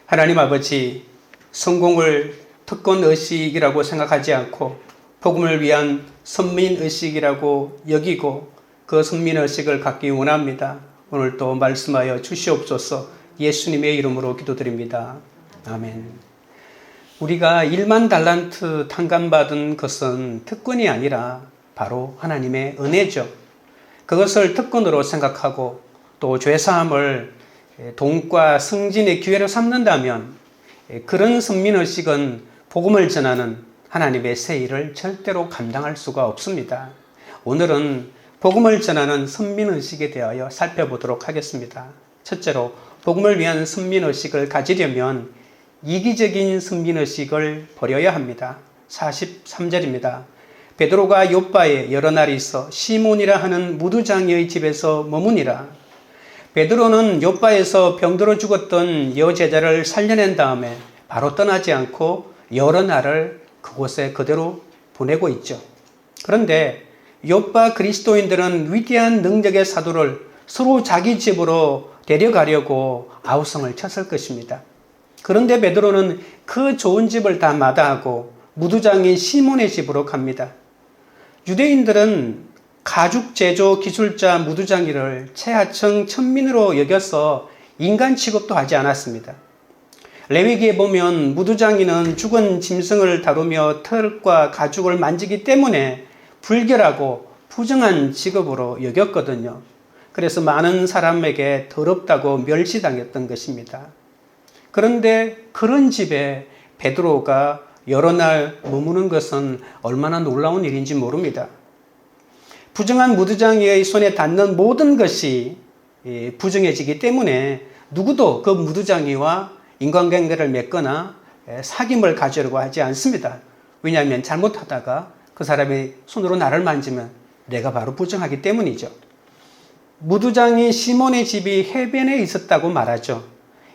하나님 아버지, 성공을 특권의식이라고 생각하지 않고 복음을 위한 선민의식이라고 여기고 그 선민의식을 갖기 원합니다. 오늘도 말씀하여 주시옵소서. 예수님의 이름으로 기도드립니다. 아멘. 우리가 1만 달란트 탕감받은 것은 특권이 아니라 바로 하나님의 은혜죠. 그것을 특권으로 생각하고 또 죄사함을 돈과 승진의 기회로 삼는다면 그런 선민의식은 복음을 전하는 하나님의 새 일을 절대로 감당할 수가 없습니다. 오늘은 복음을 전하는 선민의식에 대하여 살펴보도록 하겠습니다. 첫째로 복음을 위한 선민의식을 가지려면 이기적인 선민의식을 버려야 합니다. 43절입니다. 베드로가 요빠에 여러 날 있어 시몬이라 하는 무두장이의 집에서 머무니라. 베드로는 요빠에서 병들어 죽었던 여제자를 살려낸 다음에 바로 떠나지 않고 여러 날을 그곳에 그대로 보내고 있죠. 그런데 요빠 그리스도인들은 위대한 능력의 사도를 서로 자기 집으로 데려가려고 아우성을 쳤을 것입니다. 그런데 베드로는 그 좋은 집을 다 마다하고 무두장인 시몬의 집으로 갑니다. 유대인들은 가죽 제조 기술자 무두장이를 최하층 천민으로 여겨서 인간 취급도 하지 않았습니다. 레위기에 보면 무두장이는 죽은 짐승을 다루며 털과 가죽을 만지기 때문에 불결하고 부정한 직업으로 여겼거든요. 그래서 많은 사람에게 더럽다고 멸시당했던 것입니다. 그런데 그런 집에 베드로가 여러 날 머무는 것은 얼마나 놀라운 일인지 모릅니다. 부정한 무두장이의 손에 닿는 모든 것이 부정해지기 때문에 누구도 그 무두장이와 인간관계를 맺거나 사귐을 가지려고 하지 않습니다. 왜냐하면 잘못하다가 그 사람이 손으로 나를 만지면 내가 바로 부정하기 때문이죠. 무두장이 시몬의 집이 해변에 있었다고 말하죠.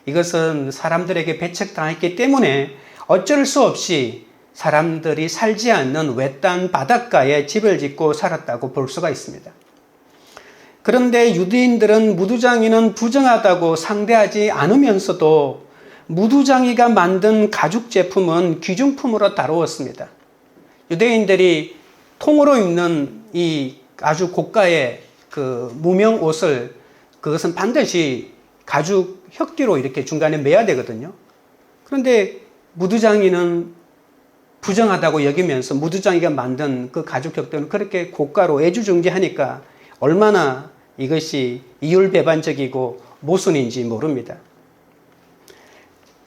이것은 사람들에게 배척당했기 때문에 어쩔 수 없이 사람들이 살지 않는 외딴 바닷가에 집을 짓고 살았다고 볼 수가 있습니다. 그런데 유대인들은 무두장이는 부정하다고 상대하지 않으면서도 무두장이가 만든 가죽 제품은 귀중품으로 다루었습니다. 유대인들이 통으로 입는 이 아주 고가의 그 무명 옷을 그것은 반드시 가죽 혁기로 이렇게 중간에 매야 되거든요. 그런데 무두장이는 부정하다고 여기면서 무두장이가 만든 그 가죽 혁대는 그렇게 고가로 애주중지하니까 얼마나 이것이 이율배반적이고 모순인지 모릅니다.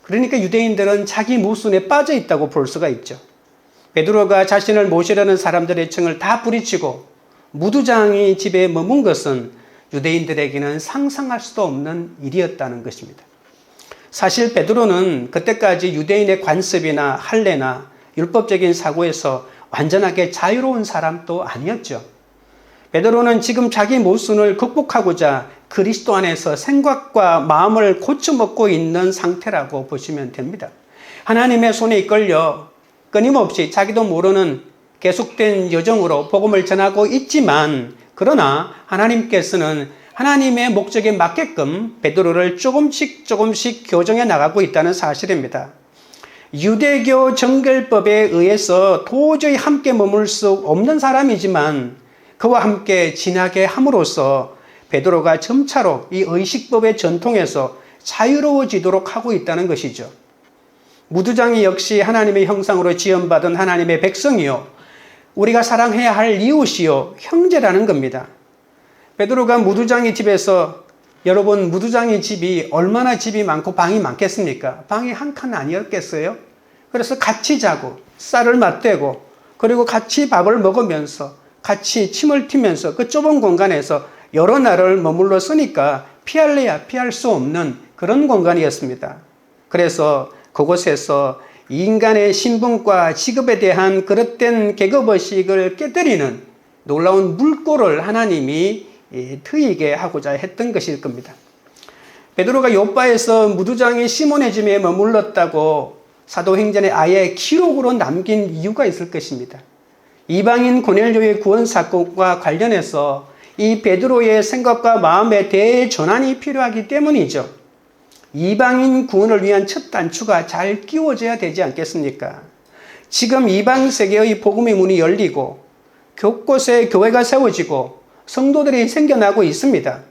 그러니까 유대인들은 자기 모순에 빠져 있다고 볼 수가 있죠. 베드로가 자신을 모시려는 사람들의 청을 다 뿌리치고 무두장이 집에 머문 것은 유대인들에게는 상상할 수도 없는 일이었다는 것입니다. 사실 베드로는 그때까지 유대인의 관습이나 할례나 율법적인 사고에서 완전하게 자유로운 사람도 아니었죠. 베드로는 지금 자기 모순을 극복하고자 그리스도 안에서 생각과 마음을 고쳐먹고 있는 상태라고 보시면 됩니다. 하나님의 손에 이끌려 끊임없이 자기도 모르는 계속된 여정으로 복음을 전하고 있지만 그러나 하나님께서는 하나님의 목적에 맞게끔 베드로를 조금씩 교정해 나가고 있다는 사실입니다. 유대교 정결법에 의해서 도저히 함께 머물 수 없는 사람이지만 그와 함께 지나게 함으로써 베드로가 점차로 이 의식법의 전통에서 자유로워지도록 하고 있다는 것이죠. 무두장이 역시 하나님의 형상으로 지음받은 하나님의 백성이요 우리가 사랑해야 할 이웃이요 형제라는 겁니다. 베드로가 무두장이 집에서 여러분 무두장이 집이 얼마나 집이 많고 방이 많겠습니까? 방이 한 칸 아니었겠어요? 그래서 같이 자고 쌀을 맞대고 그리고 같이 밥을 먹으면서 같이 침을 튀면서 그 좁은 공간에서 여러 날을 머물러 쓰니까 피할래야 피할 수 없는 그런 공간이었습니다. 그래서 그곳에서 인간의 신분과 직업에 대한 그릇된 계급의식을 깨뜨리는 놀라운 물꼬를 하나님이 트이게 하고자 했던 것일 겁니다. 베드로가 요빠에서 무두장이 시몬의 집에 머물렀다고 사도행전에 아예 기록으로 남긴 이유가 있을 것입니다. 이방인 고넬료의 구원 사건과 관련해서 이 베드로의 생각과 마음의 대전환이 필요하기 때문이죠. 이방인 구원을 위한 첫 단추가 잘 끼워져야 되지 않겠습니까? 지금 이방 세계의 복음의 문이 열리고 곳곳에 교회가 세워지고 성도들이 생겨나고 있습니다.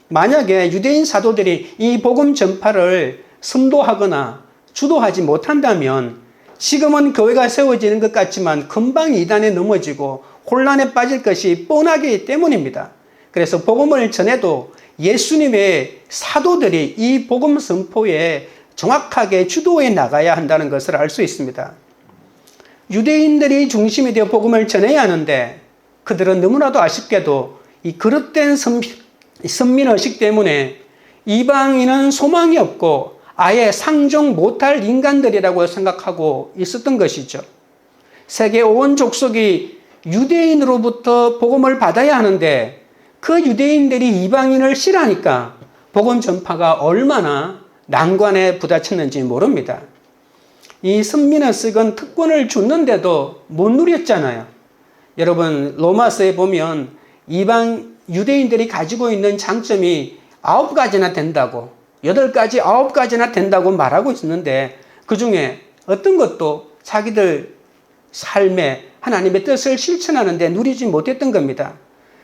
만약에 유대인 사도들이 이 복음 전파를 선도하거나 주도하지 못한다면 지금은 교회가 세워지는 것 같지만 금방 이단에 넘어지고 혼란에 빠질 것이 뻔하기 때문입니다. 그래서 복음을 전해도 예수님의 사도들이 이 복음 선포에 정확하게 주도해 나가야 한다는 것을 알 수 있습니다. 유대인들이 중심이 되어 복음을 전해야 하는데 그들은 너무나도 아쉽게도 이 그릇된 선민의식 때문에 이방인은 소망이 없고 아예 상종 못할 인간들이라고 생각하고 있었던 것이죠. 세계 온 족속이 유대인으로부터 복음을 받아야 하는데 그 유대인들이 이방인을 싫어하니까 복음 전파가 얼마나 난관에 부딪혔는지 모릅니다. 이 선민의식은 특권을 줬는데도 못 누렸잖아요. 여러분 로마서에 보면 이방 유대인들이 가지고 있는 장점이 9가지나 된다고 8가지 9가지나 된다고 말하고 있는데 그 중에 어떤 것도 자기들 삶에 하나님의 뜻을 실천하는데 누리지 못했던 겁니다.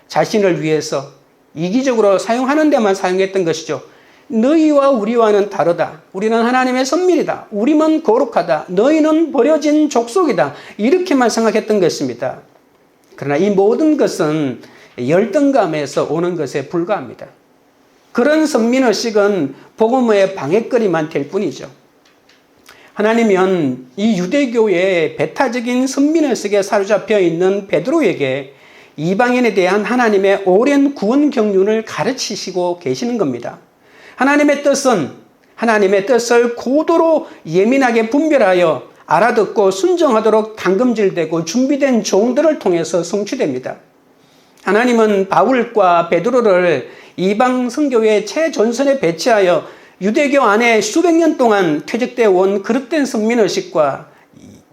자신을 위해서 이기적으로 사용하는 데만 사용했던 것이죠. 너희와 우리와는 다르다. 우리는 하나님의 선민이다. 우리만 거룩하다. 너희는 버려진 족속이다. 이렇게만 생각했던 것입니다. 그러나 이 모든 것은 열등감에서 오는 것에 불과합니다. 그런 선민의식은 복음의 방해거리만 될 뿐이죠. 하나님은 이 유대교의 배타적인 선민의식에 사로잡혀 있는 베드로에게 이방인에 대한 하나님의 오랜 구원 경륜을 가르치시고 계시는 겁니다. 하나님의 뜻을 고도로 예민하게 분별하여 알아듣고 순종하도록 당금질되고 준비된 종들을 통해서 성취됩니다. 하나님은 바울과 베드로를 이방 선교회 최전선에 배치하여 유대교 안에 수백 년 동안 퇴적되어 온 그릇된 선민의식과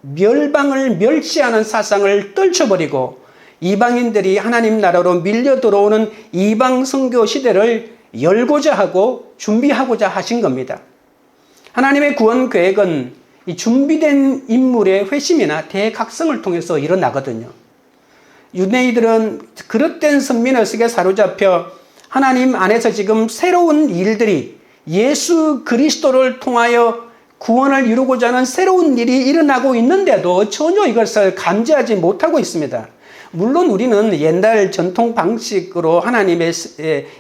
멸방을 멸시하는 사상을 떨쳐버리고 이방인들이 하나님 나라로 밀려 들어오는 이방 선교 시대를 열고자 하고 준비하고자 하신 겁니다. 하나님의 구원 계획은 이 준비된 인물의 회심이나 대각성을 통해서 일어나거든요. 유대인들은 그릇된 선민의식에 사로잡혀 하나님 안에서 지금 새로운 일들이 예수 그리스도를 통하여 구원을 이루고자 하는 새로운 일이 일어나고 있는데도 전혀 이것을 감지하지 못하고 있습니다. 물론 우리는 옛날 전통 방식으로 하나님의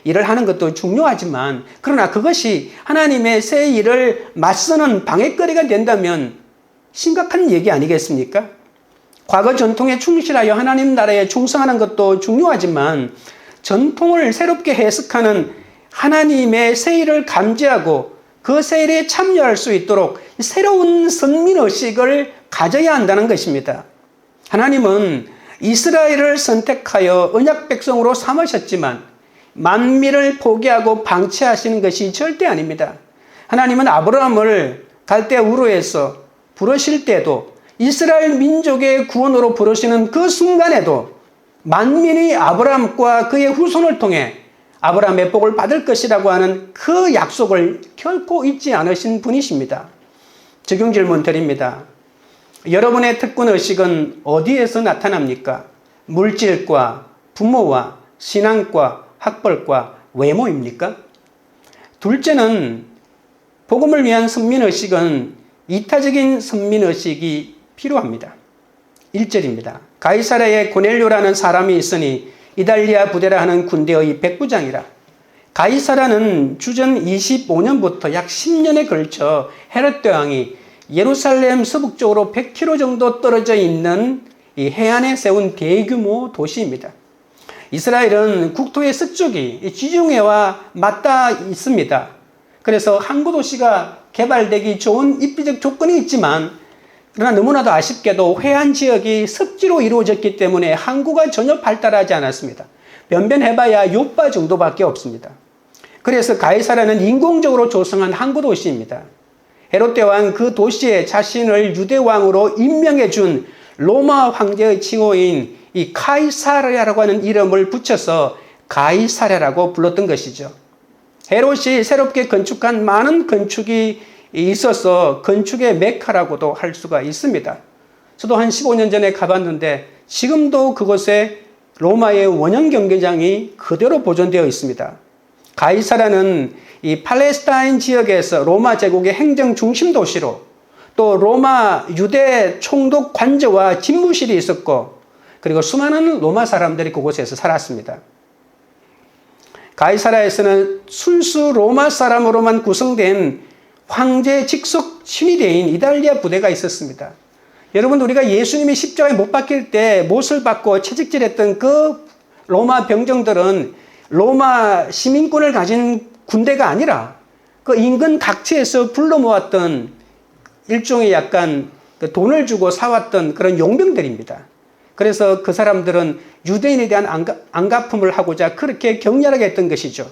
일을 하는 것도 중요하지만 그러나 그것이 하나님의 새 일을 맞서는 방해거리가 된다면 심각한 얘기 아니겠습니까? 과거 전통에 충실하여 하나님 나라에 충성하는 것도 중요하지만 전통을 새롭게 해석하는 하나님의 새 일을 감지하고 그 새 일에 참여할 수 있도록 새로운 선민의식을 가져야 한다는 것입니다. 하나님은 이스라엘을 선택하여 언약 백성으로 삼으셨지만 만민을 포기하고 방치하시는 것이 절대 아닙니다. 하나님은 아브라함을 갈대아 우르에서 부르실 때도 이스라엘 민족의 구원으로 부르시는 그 순간에도 만민이 아브라함과 그의 후손을 통해 아브라함의 복을 받을 것이라고 하는 그 약속을 결코 잊지 않으신 분이십니다. 적용 질문 드립니다. 여러분의 특권의식은 어디에서 나타납니까? 물질과 부모와 신앙과 학벌과 외모입니까? 둘째는 복음을 위한 선민의식은 이타적인 선민의식이 필요합니다. 1절입니다. 가이사랴에 고넬료라는 사람이 있으니 이달리아 부대라 하는 군대의 백부장이라. 가이사랴는 주전 25년부터 약 10년에 걸쳐 헤롯 대왕이 예루살렘 서북쪽으로 100km 정도 떨어져 있는 이 해안에 세운 대규모 도시입니다. 이스라엘은 국토의 서쪽이 지중해와 맞닿아 있습니다. 그래서 항구 도시가 개발되기 좋은 입지적 조건이 있지만 그러나 너무나도 아쉽게도 해안 지역이 습지로 이루어졌기 때문에 항구가 전혀 발달하지 않았습니다. 변변해봐야 요파 정도밖에 없습니다. 그래서 가이사랴는 인공적으로 조성한 항구 도시입니다. 헤롯 대왕 그 도시에 자신을 유대왕으로 임명해 준 로마 황제의 칭호인 이 카이사랴라고 하는 이름을 붙여서 가이사랴라고 불렀던 것이죠. 헤롯이 새롭게 건축한 많은 건축이 있어서 건축의 메카라고도 할 수가 있습니다. 저도 한 15년 전에 가봤는데 지금도 그곳에 로마의 원형 경기장이 그대로 보존되어 있습니다. 가이사라는 이 팔레스타인 지역에서 로마 제국의 행정 중심 도시로, 또 로마 유대 총독 관저와 집무실이 있었고, 그리고 수많은 로마 사람들이 그곳에서 살았습니다. 가이사라에서는 순수 로마 사람으로만 구성된 황제 직속 신위대인 이달리아 부대가 있었습니다. 여러분, 우리가 예수님이 십자가에 못 박힐 때 못을 받고 채찍질했던 그 로마 병정들은 로마 시민권을 가진 군대가 아니라 그 인근 각지에서 불러 모았던 일종의 약간 돈을 주고 사왔던 그런 용병들입니다. 그래서 그 사람들은 유대인에 대한 안갚음을 하고자 그렇게 격렬하게 했던 것이죠.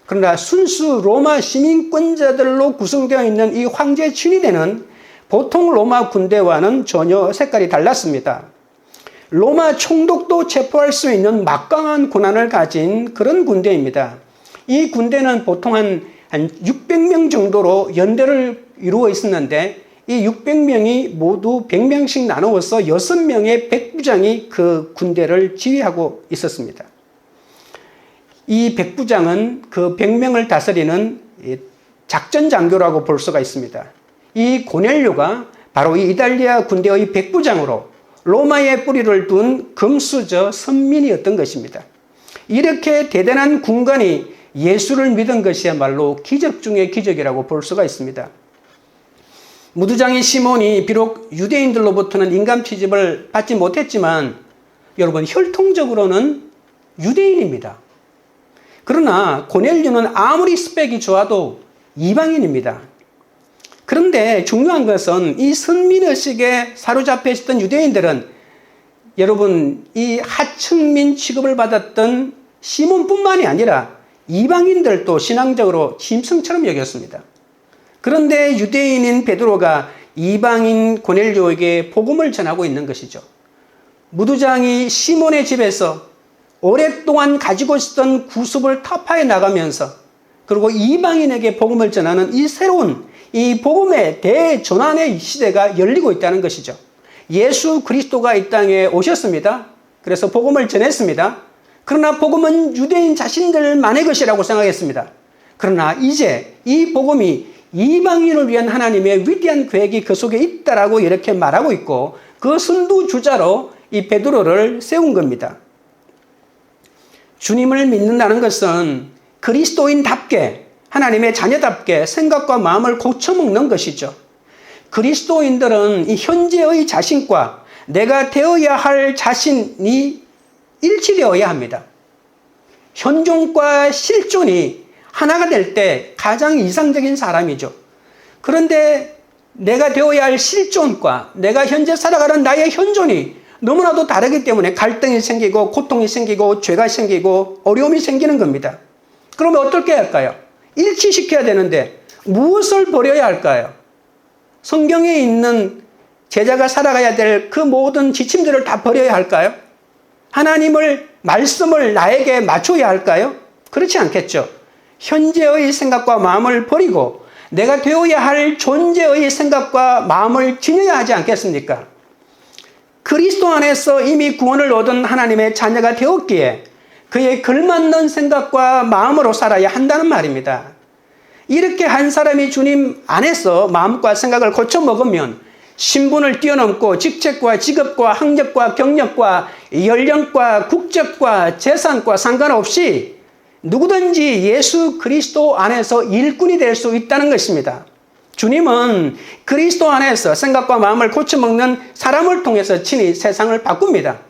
그러나 순수 로마 시민권자들로 구성되어 있는 이 황제 친위대는 보통 로마 군대와는 전혀 색깔이 달랐습니다. 로마 총독도 체포할 수 있는 막강한 권한을 가진 그런 군대입니다. 이 군대는 보통 한 600명 정도로 연대를 이루어 있었는데, 이 600명이 모두 100명씩 나누어서 6명의 백부장이 그 군대를 지휘하고 있었습니다. 이 백부장은 그 100명을 다스리는 작전 장교라고 볼 수가 있습니다. 이 고넬료가 바로 이 이달리아 군대의 백부장으로 로마에 뿌리를 둔 금수저 선민이었던 것입니다. 이렇게 대단한 군관이 예수를 믿은 것이야말로 기적 중의 기적이라고 볼 수가 있습니다. 무두장의 시몬이 비록 유대인들로부터는 인감 취급을 받지 못했지만 여러분, 혈통적으로는 유대인입니다. 그러나 고넬료는 아무리 스펙이 좋아도 이방인입니다. 그런데 중요한 것은 이 선민의식에 사로잡혀 있었던 유대인들은 여러분, 이 하층민 취급을 받았던 시몬뿐만이 아니라 이방인들도 신앙적으로 짐승처럼 여겼습니다. 그런데 유대인인 베드로가 이방인 고넬료에게 복음을 전하고 있는 것이죠. 무두장이 시몬의 집에서 오랫동안 가지고 있었던 구습을 타파해 나가면서, 그리고 이방인에게 복음을 전하는 이 새로운 이 복음의 대전환의 시대가 열리고 있다는 것이죠. 예수 그리스도가 이 땅에 오셨습니다. 그래서 복음을 전했습니다. 그러나 복음은 유대인 자신들만의 것이라고 생각했습니다. 그러나 이제 이 복음이 이방인을 위한 하나님의 위대한 계획이 그 속에 있다라고 이렇게 말하고 있고, 그 선두주자로 이 베드로를 세운 겁니다. 주님을 믿는다는 것은 그리스도인답게, 하나님의 자녀답게 생각과 마음을 고쳐먹는 것이죠. 그리스도인들은 이 현재의 자신과 내가 되어야 할 자신이 일치되어야 합니다. 현존과 실존이 하나가 될 때 가장 이상적인 사람이죠. 그런데 내가 되어야 할 실존과 내가 현재 살아가는 나의 현존이 너무나도 다르기 때문에 갈등이 생기고 고통이 생기고 죄가 생기고 어려움이 생기는 겁니다. 그러면 어떻게 할까요? 일치시켜야 되는데 무엇을 버려야 할까요? 성경에 있는 제자가 살아가야 될 그 모든 지침들을 다 버려야 할까요? 하나님을, 말씀을 나에게 맞춰야 할까요? 그렇지 않겠죠. 현재의 생각과 마음을 버리고 내가 되어야 할 존재의 생각과 마음을 지녀야 하지 않겠습니까? 그리스도 안에서 이미 구원을 얻은 하나님의 자녀가 되었기에 그에 걸맞는 생각과 마음으로 살아야 한다는 말입니다. 이렇게 한 사람이 주님 안에서 마음과 생각을 고쳐먹으면 신분을 뛰어넘고 직책과 직업과 학력과 경력과 연령과 국적과 재산과 상관없이 누구든지 예수 그리스도 안에서 일꾼이 될 수 있다는 것입니다. 주님은 그리스도 안에서 생각과 마음을 고쳐먹는 사람을 통해서 친히 세상을 바꿉니다.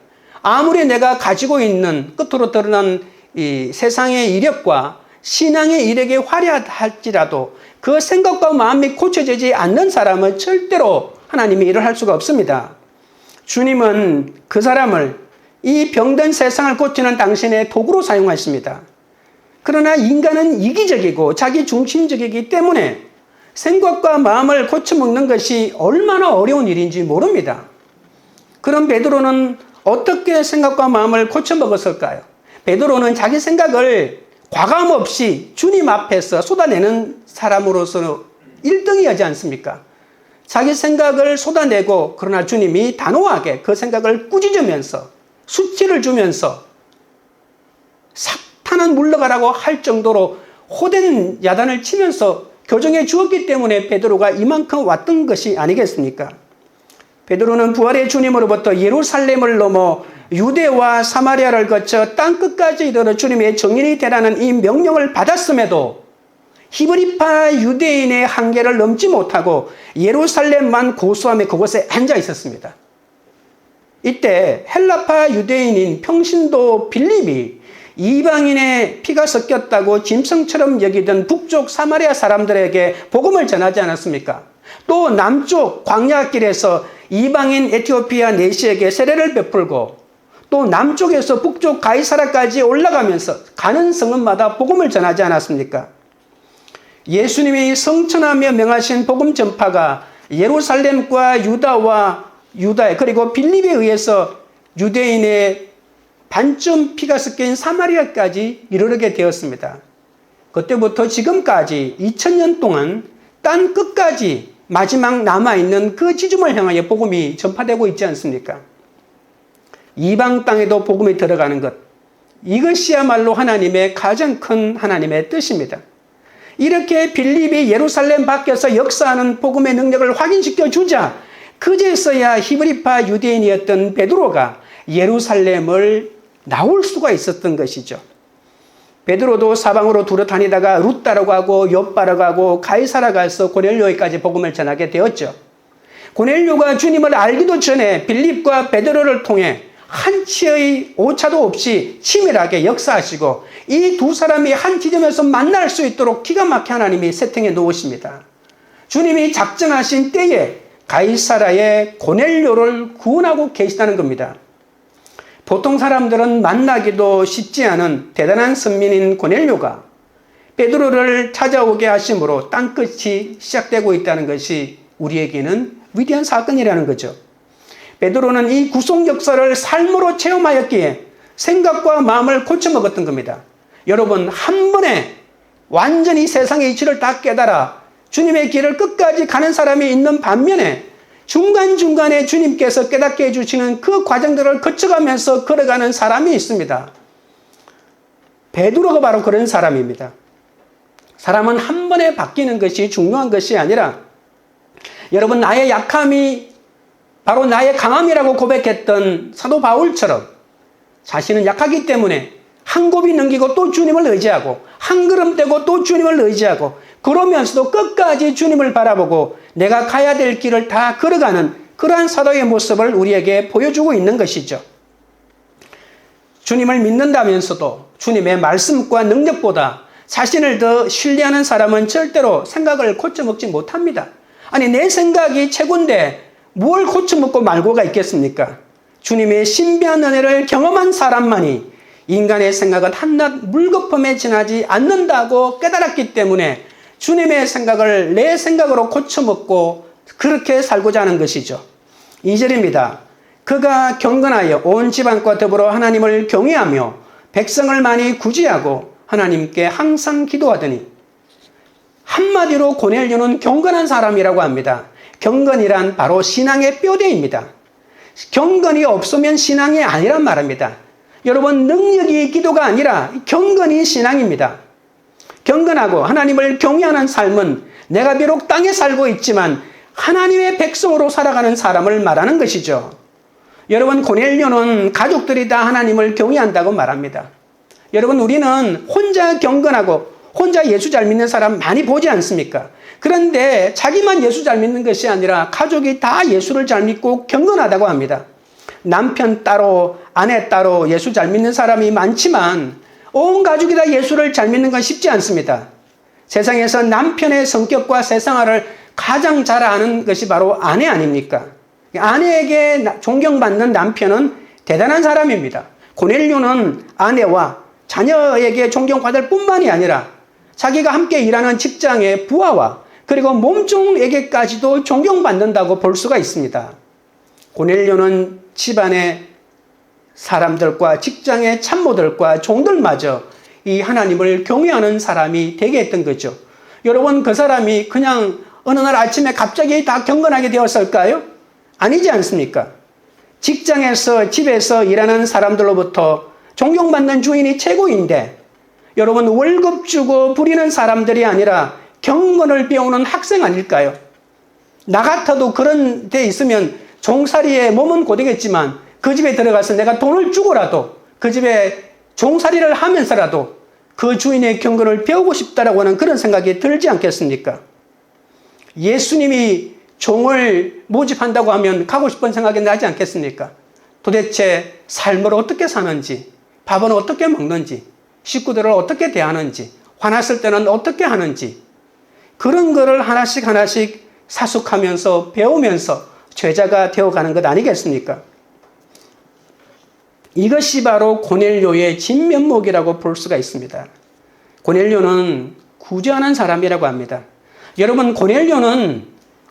아무리 내가 가지고 있는 끝으로 드러난 이 세상의 이력과 신앙의 이력이 화려할지라도 그 생각과 마음이 고쳐지지 않는 사람은 절대로 하나님이 일을 할 수가 없습니다. 주님은 그 사람을 이 병든 세상을 고치는 당신의 도구로 사용하십니다. 그러나 인간은 이기적이고 자기 중심적이기 때문에 생각과 마음을 고쳐먹는 것이 얼마나 어려운 일인지 모릅니다. 그럼 베드로는 어떻게 생각과 마음을 고쳐먹었을까요? 베드로는 자기 생각을 과감 없이 주님 앞에서 쏟아내는 사람으로서 1등이하지 않습니까? 자기 생각을 쏟아내고 그러나 주님이 단호하게 그 생각을 꾸짖으면서 수치를 주면서 사탄은 물러가라고 할 정도로 호된 야단을 치면서 교정해 주었기 때문에 베드로가 이만큼 왔던 것이 아니겠습니까? 베드로는 부활의 주님으로부터 예루살렘을 넘어 유대와 사마리아를 거쳐 땅끝까지 이르러 주님의 증인이 되라는 이 명령을 받았음에도 히브리파 유대인의 한계를 넘지 못하고 예루살렘만 고수하며 그곳에 앉아 있었습니다. 이때 헬라파 유대인인 평신도 빌립이 이방인의 피가 섞였다고 짐승처럼 여기던 북쪽 사마리아 사람들에게 복음을 전하지 않았습니까? 또 남쪽 광야길에서 이방인 에티오피아 내시에게 세례를 베풀고 또 남쪽에서 북쪽 가이사라까지 올라가면서 가는 성읍마다 복음을 전하지 않았습니까? 예수님이 성천하며 명하신 복음 전파가 예루살렘과 유다에 그리고 빌립에 의해서 유대인의 반쯤 피가 섞인 사마리아까지 이르게 되었습니다. 그때부터 지금까지 2000년 동안 땅 끝까지 마지막 남아있는 그 지점을 향하여 복음이 전파되고 있지 않습니까? 이방 땅에도 복음이 들어가는 것, 이것이야말로 하나님의 가장 큰 하나님의 뜻입니다. 이렇게 빌립이 예루살렘 밖에서 역사하는 복음의 능력을 확인시켜 주자 그제서야 히브리파 유대인이었던 베드로가 예루살렘을 나올 수가 있었던 것이죠. 베드로도 사방으로 두루다니다가 룻다라고 하고 욥바라고 하고 가이사라 가서 고넬료에까지 복음을 전하게 되었죠. 고넬료가 주님을 알기도 전에 빌립과 베드로를 통해 한치의 오차도 없이 치밀하게 역사하시고 이 두 사람이 한 지점에서 만날 수 있도록 기가 막히게 하나님이 세팅해 놓으십니다. 주님이 작정하신 때에 가이사라의 고넬료를 구원하고 계시다는 겁니다. 보통 사람들은 만나기도 쉽지 않은 대단한 선민인 고넬료가 베드로를 찾아오게 하심으로 땅끝이 시작되고 있다는 것이 우리에게는 위대한 사건이라는 거죠. 베드로는 이 구속 역사를 삶으로 체험하였기에 생각과 마음을 고쳐먹었던 겁니다. 여러분, 한 번에 완전히 세상의 이치를 다 깨달아 주님의 길을 끝까지 가는 사람이 있는 반면에 중간중간에 주님께서 깨닫게 해주시는 그 과정들을 거쳐가면서 걸어가는 사람이 있습니다. 베드로가 바로 그런 사람입니다. 사람은 한 번에 바뀌는 것이 중요한 것이 아니라 여러분, 나의 약함이 바로 나의 강함이라고 고백했던 사도 바울처럼 자신은 약하기 때문에 한 곱이 넘기고 또 주님을 의지하고 한 걸음 떼고 또 주님을 의지하고 그러면서도 끝까지 주님을 바라보고 내가 가야 될 길을 다 걸어가는 그러한 사도의 모습을 우리에게 보여주고 있는 것이죠. 주님을 믿는다면서도 주님의 말씀과 능력보다 자신을 더 신뢰하는 사람은 절대로 생각을 고쳐먹지 못합니다. 아니, 내 생각이 최고인데 뭘 고쳐먹고 말고가 있겠습니까? 주님의 신비한 은혜를 경험한 사람만이 인간의 생각은 한낱 물거품에 지나지 않는다고 깨달았기 때문에 주님의 생각을 내 생각으로 고쳐먹고 그렇게 살고자 하는 것이죠. 2절입니다. 그가 경건하여 온 집안과 더불어 하나님을 경외하며 백성을 많이 구제하고 하나님께 항상 기도하더니, 한마디로 고넬료는 경건한 사람이라고 합니다. 경건이란 바로 신앙의 뼈대입니다. 경건이 없으면 신앙이 아니란 말입니다. 여러분, 능력이 기도가 아니라 경건이 신앙입니다. 경건하고 하나님을 경외하는 삶은 내가 비록 땅에 살고 있지만 하나님의 백성으로 살아가는 사람을 말하는 것이죠. 여러분, 고넬료는 가족들이 다 하나님을 경외한다고 말합니다. 여러분, 우리는 혼자 경건하고 혼자 예수 잘 믿는 사람 많이 보지 않습니까? 그런데 자기만 예수 잘 믿는 것이 아니라 가족이 다 예수를 잘 믿고 경건하다고 합니다. 남편 따로 아내 따로 예수 잘 믿는 사람이 많지만 온 가족이 다 예수를 잘 믿는 건 쉽지 않습니다. 세상에서 남편의 성격과 세상화를 가장 잘 아는 것이 바로 아내 아닙니까? 아내에게 존경받는 남편은 대단한 사람입니다. 고넬료는 아내와 자녀에게 존경받을 뿐만이 아니라 자기가 함께 일하는 직장의 부하와 그리고 몸종에게까지도 존경받는다고 볼 수가 있습니다. 고넬료는 집안의 사람들과 직장의 참모들과 종들마저 이 하나님을 경외하는 사람이 되게 했던 거죠. 여러분, 그 사람이 그냥 어느 날 아침에 갑자기 다 경건하게 되었을까요? 아니지 않습니까? 직장에서, 집에서 일하는 사람들로부터 존경받는 주인이 최고인데, 여러분, 월급 주고 부리는 사람들이 아니라 경건을 배우는 학생 아닐까요? 나 같아도 그런 데 있으면 종살이에 몸은 고되겠지만 그 집에 들어가서 내가 돈을 주고라도 그 집에 종살이를 하면서라도 그 주인의 경건을 배우고 싶다라고 하는 그런 생각이 들지 않겠습니까? 예수님이 종을 모집한다고 하면 가고 싶은 생각이 나지 않겠습니까? 도대체 삶을 어떻게 사는지, 밥은 어떻게 먹는지, 식구들을 어떻게 대하는지, 화났을 때는 어떻게 하는지, 그런 거를 하나씩 하나씩 사숙하면서 배우면서 제자가 되어가는 것 아니겠습니까? 이것이 바로 고넬료의 진면목이라고 볼 수가 있습니다. 고넬료는 구제하는 사람이라고 합니다. 여러분, 고넬료는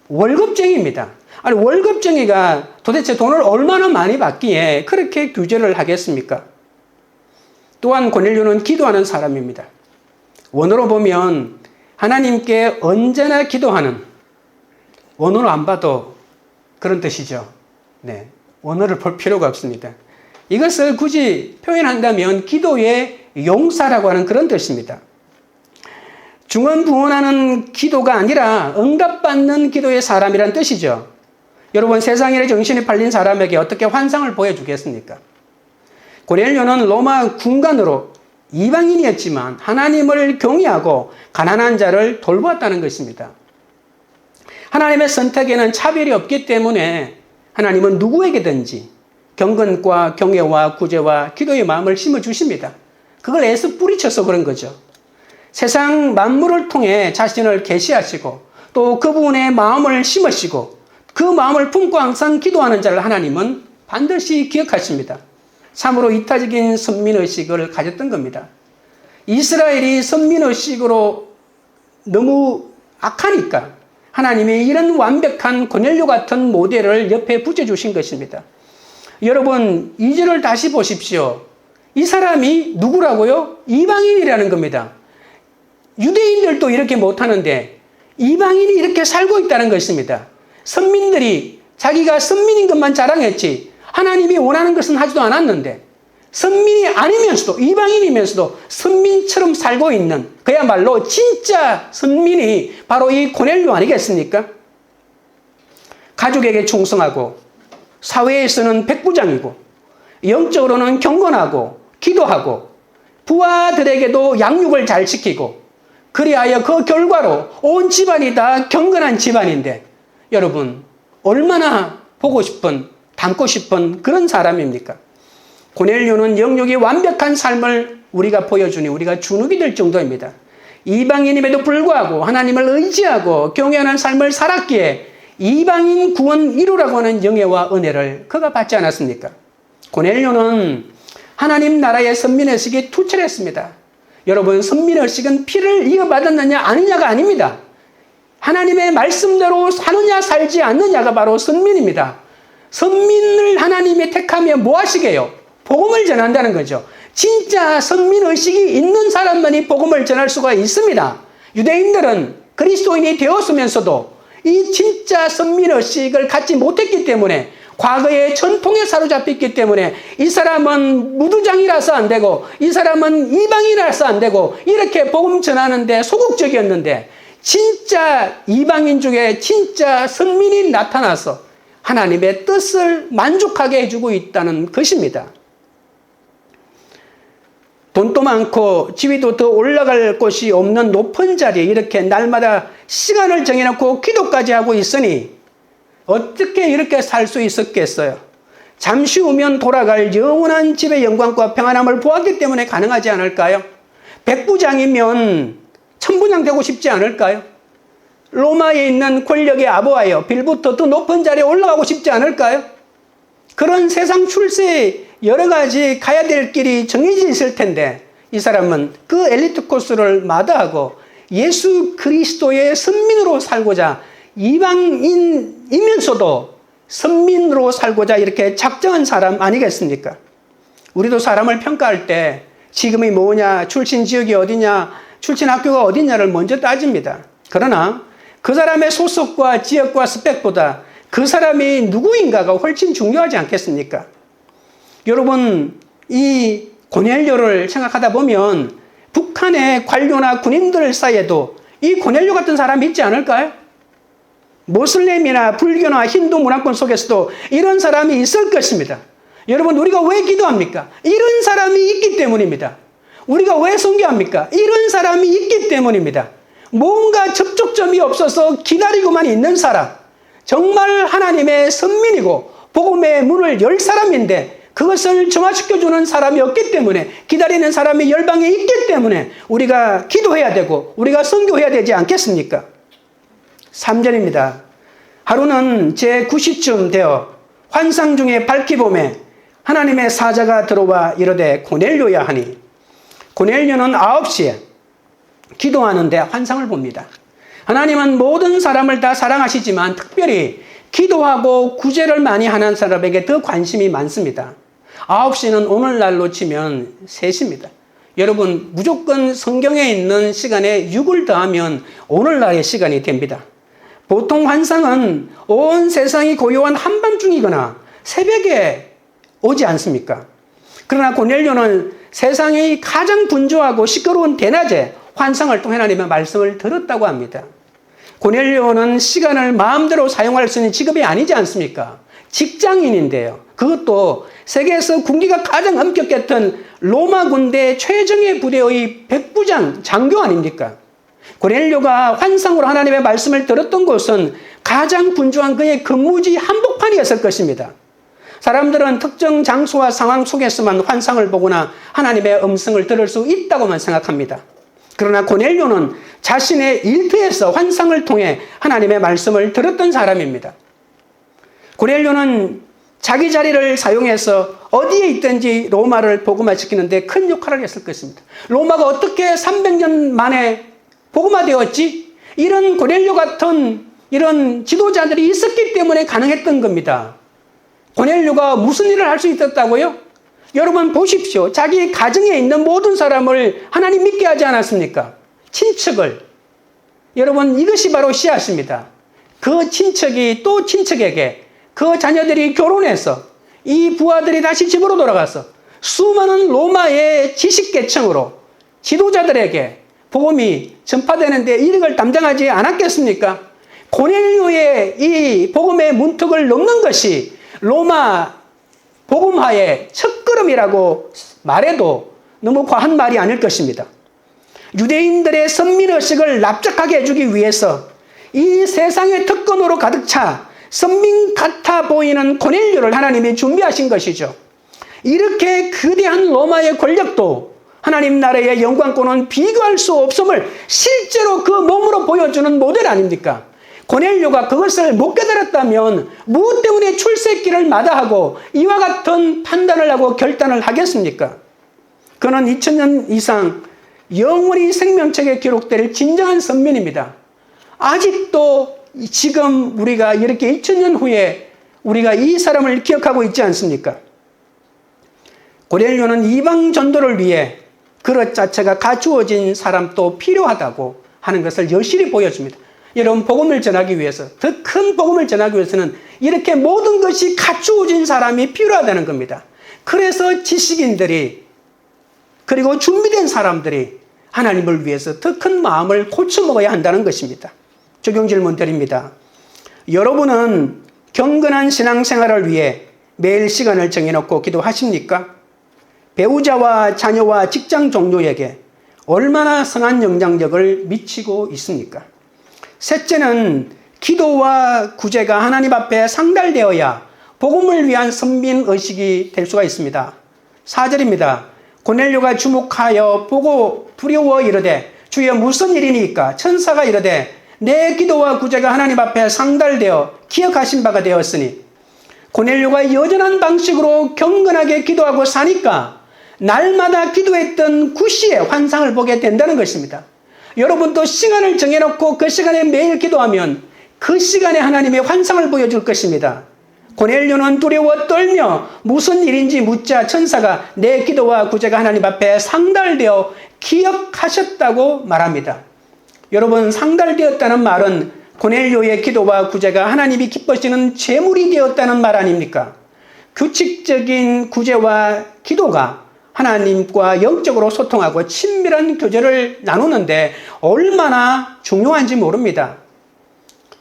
월급쟁이입니다. 아니, 월급쟁이가 도대체 돈을 얼마나 많이 받기에 그렇게 규제를 하겠습니까? 또한 고넬료는 기도하는 사람입니다. 원어로 보면 하나님께 언제나 기도하는, 원어로 안 봐도 그런 뜻이죠. 네, 원어를 볼 필요가 없습니다. 이것을 굳이 표현한다면 기도의 용사라고 하는 그런 뜻입니다. 중언부언하는 기도가 아니라 응답받는 기도의 사람이란 뜻이죠. 여러분, 세상 일에 정신이 팔린 사람에게 어떻게 환상을 보여주겠습니까? 고넬료는 로마 군관으로 이방인이었지만 하나님을 경외하고 가난한 자를 돌보았다는 것입니다. 하나님의 선택에는 차별이 없기 때문에 하나님은 누구에게든지 경건과 경외와 구제와 기도의 마음을 심어주십니다. 그걸 애써 뿌리쳐서 그런 거죠. 세상 만물을 통해 자신을 계시하시고 또 그분의 마음을 심으시고 그 마음을 품고 항상 기도하는 자를 하나님은 반드시 기억하십니다. 참으로 이타적인 선민의식을 가졌던 겁니다. 이스라엘이 선민의식으로 너무 악하니까 하나님이 이런 완벽한 고넬료 같은 모델을 옆에 붙여주신 것입니다. 여러분, 2절을 다시 보십시오. 이 사람이 누구라고요? 이방인이라는 겁니다. 유대인들도 이렇게 못하는데 이방인이 이렇게 살고 있다는 것입니다. 선민들이 자기가 선민인 것만 자랑했지 하나님이 원하는 것은 하지도 않았는데 선민이 아니면서도 이방인이면서도 선민처럼 살고 있는 그야말로 진짜 선민이 바로 이 고넬료 아니겠습니까? 가족에게 충성하고 사회에서는 백부장이고 영적으로는 경건하고 기도하고 부하들에게도 양육을 잘 시키고 그리하여 그 결과로 온 집안이 다 경건한 집안인데 여러분, 얼마나 보고 싶은, 닮고 싶은 그런 사람입니까? 고넬료는 영육이 완벽한 삶을 우리가 보여주니 우리가 주눅이 될 정도입니다. 이방인임에도 불구하고 하나님을 의지하고 경외하는 삶을 살았기에 이방인 구원 이루라고 하는 영예와 은혜를 그가 받지 않았습니까? 고넬료는 하나님 나라의 선민의식이 투철했습니다. 여러분, 선민의식은 피를 이어받았느냐 아니냐가 아닙니다. 하나님의 말씀대로 사느냐 살지 않느냐가 바로 선민입니다. 선민을 하나님이 택하며 뭐 하시게요? 복음을 전한다는 거죠. 진짜 선민의식이 있는 사람만이 복음을 전할 수가 있습니다. 유대인들은 그리스도인이 되었으면서도 이 진짜 선민의식을 갖지 못했기 때문에 과거의 전통에 사로잡혔기 때문에 이 사람은 무두장이라서 안 되고 이 사람은 이방인이라서 안 되고 이렇게 복음 전하는데 소극적이었는데 진짜 이방인 중에 진짜 선민이 나타나서 하나님의 뜻을 만족하게 해주고 있다는 것입니다. 돈도 많고 지위도 더 올라갈 곳이 없는 높은 자리에 이렇게 날마다 시간을 정해놓고 기도까지 하고 있으니 어떻게 이렇게 살 수 있었겠어요? 잠시 후면 돌아갈 영원한 집의 영광과 평안함을 보았기 때문에 가능하지 않을까요? 백부장이면 천부장 되고 싶지 않을까요? 로마에 있는 권력의 아부하여 빌부터 더 높은 자리에 올라가고 싶지 않을까요? 그런 세상 출세에 여러 가지 가야 될 길이 정해져 있을 텐데 이 사람은 그 엘리트 코스를 마다하고 예수 그리스도의 선민으로 살고자 이방인이면서도 선민으로 살고자 이렇게 작정한 사람 아니겠습니까? 우리도 사람을 평가할 때 직업이 뭐냐, 출신 지역이 어디냐, 출신 학교가 어디냐를 먼저 따집니다. 그러나 그 사람의 소속과 지역과 스펙보다 그 사람이 누구인가가 훨씬 중요하지 않겠습니까? 여러분, 이 고넬료를 생각하다 보면 북한의 관료나 군인들 사이에도 이 고넬료 같은 사람이 있지 않을까요? 모슬렘이나 불교나 힌두 문화권 속에서도 이런 사람이 있을 것입니다. 여러분, 우리가 왜 기도합니까? 이런 사람이 있기 때문입니다. 우리가 왜 선교합니까? 이런 사람이 있기 때문입니다. 뭔가 접촉점이 없어서 기다리고만 있는 사람, 정말 하나님의 선민이고 복음의 문을 열 사람인데 그것을 정화시켜주는 사람이 없기 때문에, 기다리는 사람이 열방에 있기 때문에 우리가 기도해야 되고 우리가 선교해야 되지 않겠습니까? 3절입니다. 하루는 제9시쯤 되어 환상 중에 밝기 봄에 하나님의 사자가 들어와 이르되 고넬료야 하니, 고넬료는 9시에 기도하는데 환상을 봅니다. 하나님은 모든 사람을 다 사랑하시지만 특별히 기도하고 구제를 많이 하는 사람에게 더 관심이 많습니다. 9시는 오늘날로 치면 3시입니다. 여러분, 무조건 성경에 있는 시간에 6을 더하면 오늘날의 시간이 됩니다. 보통 환상은 온 세상이 고요한 한밤중이거나 새벽에 오지 않습니까? 그러나 고넬료는 세상이 가장 분주하고 시끄러운 대낮에 환상을 통해 하나님의 말씀을 들었다고 합니다. 고넬료는 시간을 마음대로 사용할 수 있는 직업이 아니지 않습니까? 직장인인데요. 그것도 세계에서 군기가 가장 엄격했던 로마 군대 최정예 부대의 백부장, 장교 아닙니까? 고넬료가 환상으로 하나님의 말씀을 들었던 곳은 가장 분주한 그의 근무지 한복판이었을 것입니다. 사람들은 특정 장소와 상황 속에서만 환상을 보거나 하나님의 음성을 들을 수 있다고만 생각합니다. 그러나 고넬료는 자신의 일터에서 환상을 통해 하나님의 말씀을 들었던 사람입니다. 고넬료는 자기 자리를 사용해서 어디에 있든지 로마를 복음화시키는데 큰 역할을 했을 것입니다. 로마가 어떻게 300년 만에 복음화되었지? 이런 고넬료 같은 이런 지도자들이 있었기 때문에 가능했던 겁니다. 고넬료가 무슨 일을 할 수 있었다고요? 여러분 보십시오. 자기 가정에 있는 모든 사람을 하나님 믿게 하지 않았습니까? 친척을. 여러분, 이것이 바로 씨앗입니다. 그 친척이 또 친척에게, 그 자녀들이 결혼해서 이 부하들이 다시 집으로 돌아가서 수많은 로마의 지식계층으로 지도자들에게 복음이 전파되는데 이력을 담당하지 않았겠습니까? 고넬료의 이 복음의 문턱을 넘는 것이 로마 복음화의 첫걸음이라고 말해도 너무 과한 말이 아닐 것입니다. 유대인들의 선민의식을 납작하게 해주기 위해서 이 세상의 특권으로 가득 차 선민 같아 보이는 고넬료를 하나님이 준비하신 것이죠. 이렇게 거대한 로마의 권력도 하나님 나라의 영광권은 비교할 수 없음을 실제로 그 몸으로 보여주는 모델 아닙니까? 고넬료가 그것을 못 깨달았다면 무엇 때문에 출세길을 마다하고 이와 같은 판단을 하고 결단을 하겠습니까? 그는 2000년 이상 영원히 생명책에 기록될 진정한 선민입니다. 아직도 지금 우리가 이렇게 2000년 후에 우리가 이 사람을 기억하고 있지 않습니까? 고넬료는 이방 전도를 위해 그릇 자체가 갖추어진 사람도 필요하다고 하는 것을 여실히 보여줍니다. 여러분, 복음을 전하기 위해서, 더 큰 복음을 전하기 위해서는 이렇게 모든 것이 갖추어진 사람이 필요하다는 겁니다. 그래서 지식인들이, 그리고 준비된 사람들이 하나님을 위해서 더 큰 마음을 고쳐먹어야 한다는 것입니다. 적용 질문 드립니다. 여러분은 경건한 신앙생활을 위해 매일 시간을 정해놓고 기도하십니까? 배우자와 자녀와 직장 동료에게 얼마나 선한 영향력을 미치고 있습니까? 셋째는 기도와 구제가 하나님 앞에 상달되어야 복음을 위한 선민의식이 될 수가 있습니다. 4절입니다. 고넬료가 주목하여 보고 두려워 이르되 주여 무슨 일이니까? 천사가 이르되 내 기도와 구제가 하나님 앞에 상달되어 기억하신 바가 되었으니, 고넬료가 여전한 방식으로 경건하게 기도하고 사니까 날마다 기도했던 구시의 환상을 보게 된다는 것입니다. 여러분도 시간을 정해놓고 그 시간에 매일 기도하면 그 시간에 하나님의 환상을 보여줄 것입니다. 고넬료는 두려워 떨며 무슨 일인지 묻자 천사가 내 기도와 구제가 하나님 앞에 상달되어 기억하셨다고 말합니다. 여러분, 상달되었다는 말은 고넬료의 기도와 구제가 하나님이 기뻐하시는 제물이 되었다는 말 아닙니까? 규칙적인 구제와 기도가 하나님과 영적으로 소통하고 친밀한 교제를 나누는데 얼마나 중요한지 모릅니다.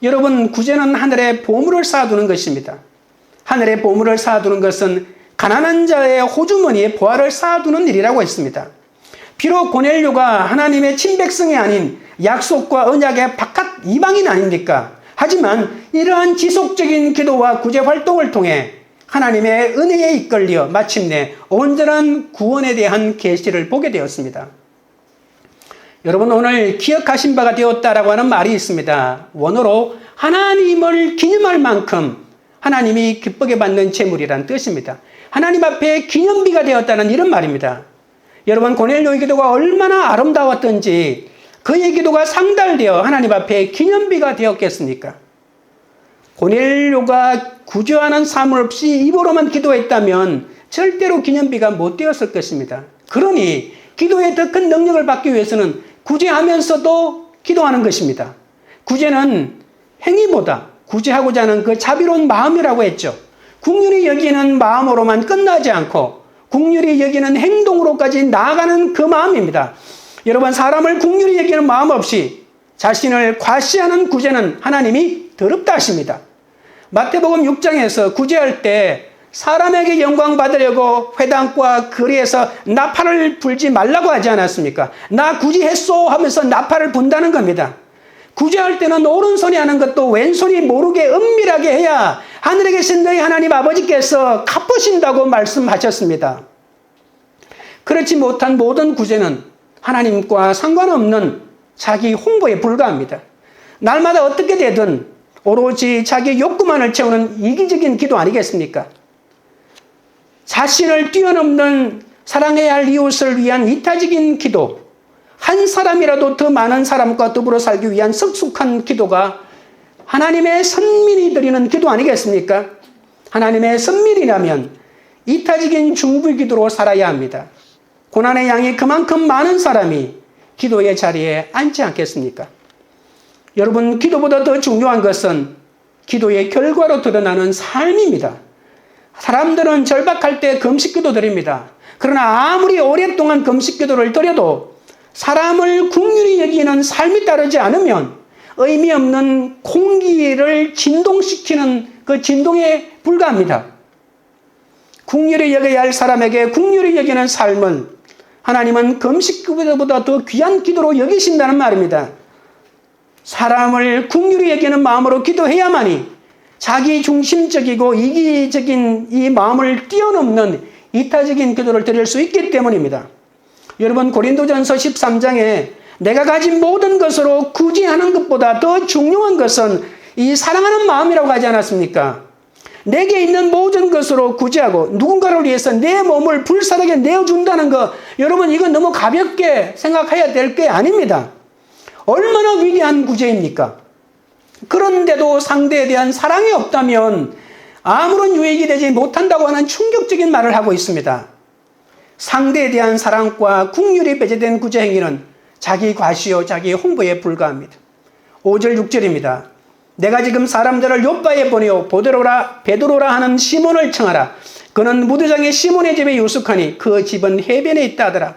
여러분, 구제는 하늘에 보물을 쌓아두는 것입니다. 하늘에 보물을 쌓아두는 것은 가난한 자의 호주머니에 보화를 쌓아두는 일이라고 했습니다. 비록 고넬료가 하나님의 친백성이 아닌 약속과 언약의 바깥 이방인 아닙니까? 하지만 이러한 지속적인 기도와 구제 활동을 통해 하나님의 은혜에 이끌려 마침내 온전한 구원에 대한 계시를 보게 되었습니다. 여러분, 오늘 기억하신 바가 되었다라고 하는 말이 있습니다. 원어로 하나님을 기념할 만큼 하나님이 기쁘게 받는 제물이란 뜻입니다. 하나님 앞에 기념비가 되었다는 이런 말입니다. 여러분, 고넬료의 기도가 얼마나 아름다웠던지 그의 기도가 상달되어 하나님 앞에 기념비가 되었겠습니까? 고넬료가 구제하는 사물 없이 입으로만 기도했다면 절대로 기념비가 못 되었을 것입니다. 그러니 기도에 더 큰 능력을 받기 위해서는 구제하면서도 기도하는 것입니다. 구제는 행위보다 구제하고자 하는 그 자비로운 마음이라고 했죠. 국률이 여기는 마음으로만 끝나지 않고 국률이 여기는 행동으로까지 나아가는 그 마음입니다. 여러분, 사람을 국률이 여기는 마음 없이 자신을 과시하는 구제는 하나님이 더럽다 하십니다. 마태복음 6장에서 구제할 때 사람에게 영광 받으려고 회당과 거리에서 나팔을 불지 말라고 하지 않았습니까? 나 구제했소 하면서 나팔을 분다는 겁니다. 구제할 때는 오른손이 하는 것도 왼손이 모르게 은밀하게 해야 하늘에 계신 너희 하나님 아버지께서 갚으신다고 말씀하셨습니다. 그렇지 못한 모든 구제는 하나님과 상관없는 자기 홍보에 불과합니다. 날마다 어떻게 되든 오로지 자기 욕구만을 채우는 이기적인 기도 아니겠습니까? 자신을 뛰어넘는 사랑해야 할 이웃을 위한 이타적인 기도, 한 사람이라도 더 많은 사람과 더불어 살기 위한 성숙한 기도가 하나님의 선민이 드리는 기도 아니겠습니까? 하나님의 선민이라면 이타적인 중부 기도로 살아야 합니다. 고난의 양이 그만큼 많은 사람이 기도의 자리에 앉지 않겠습니까? 여러분, 기도보다 더 중요한 것은 기도의 결과로 드러나는 삶입니다. 사람들은 절박할 때 금식기도 드립니다. 그러나 아무리 오랫동안 금식기도를 드려도 사람을 긍휼히 여기는 삶이 따르지 않으면 의미 없는 공기를 진동시키는 그 진동에 불과합니다. 긍휼히 여겨야 할 사람에게 긍휼히 여기는 삶은 하나님은 금식기도보다 더 귀한 기도로 여기신다는 말입니다. 사람을 긍휼히 여기는 마음으로 기도해야만이 자기 중심적이고 이기적인 이 마음을 뛰어넘는 이타적인 기도를 드릴 수 있기 때문입니다. 여러분, 고린도전서 13장에 내가 가진 모든 것으로 구제하는 것보다 더 중요한 것은 이 사랑하는 마음이라고 하지 않았습니까? 내게 있는 모든 것으로 구제하고 누군가를 위해서 내 몸을 불사르게 내어준다는 것, 여러분, 이건 너무 가볍게 생각해야 될 게 아닙니다. 얼마나 위대한 구제입니까? 그런데도 상대에 대한 사랑이 없다면 아무런 유익이 되지 못한다고 하는 충격적인 말을 하고 있습니다. 상대에 대한 사랑과 긍휼이 배제된 구제 행위는 자기 과시요 자기 홍보에 불과합니다. 5절 6절입니다. 내가 지금 사람들을 요바에 보내어 베드로라 하는 시몬을 청하라. 그는 무두장의 시몬의 집에 유숙하니 그 집은 해변에 있다 하더라.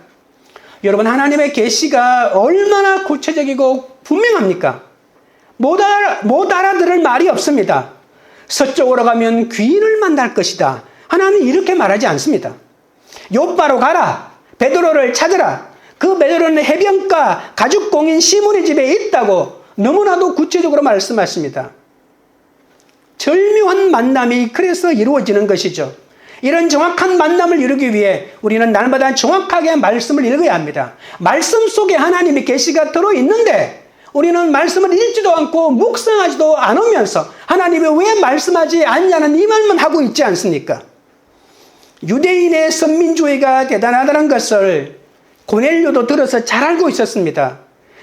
여러분, 하나님의 계시가 얼마나 구체적이고 분명합니까? 못 알아들을 말이 없습니다. 서쪽으로 가면 귀인을 만날 것이다. 하나님은 이렇게 말하지 않습니다. 요바로 가라. 베드로를 찾으라. 그 베드로는 해변가 가죽공인 시몬의 집에 있다고 너무나도 구체적으로 말씀하십니다. 절묘한 만남이 그래서 이루어지는 것이죠. 이런 정확한 만남을 이루기 위해 우리는 날마다 정확하게 말씀을 읽어야 합니다. 말씀 속에 하나님의 계시가 들어있는데 우리는 말씀을 읽지도 않고 묵상하지도 않으면서 하나님이 왜 말씀하지 않냐는 이 말만 하고 있지 않습니까? 유대인의 선민주의가 대단하다는 것을 고넬료도 들어서 잘 알고 있었습니다.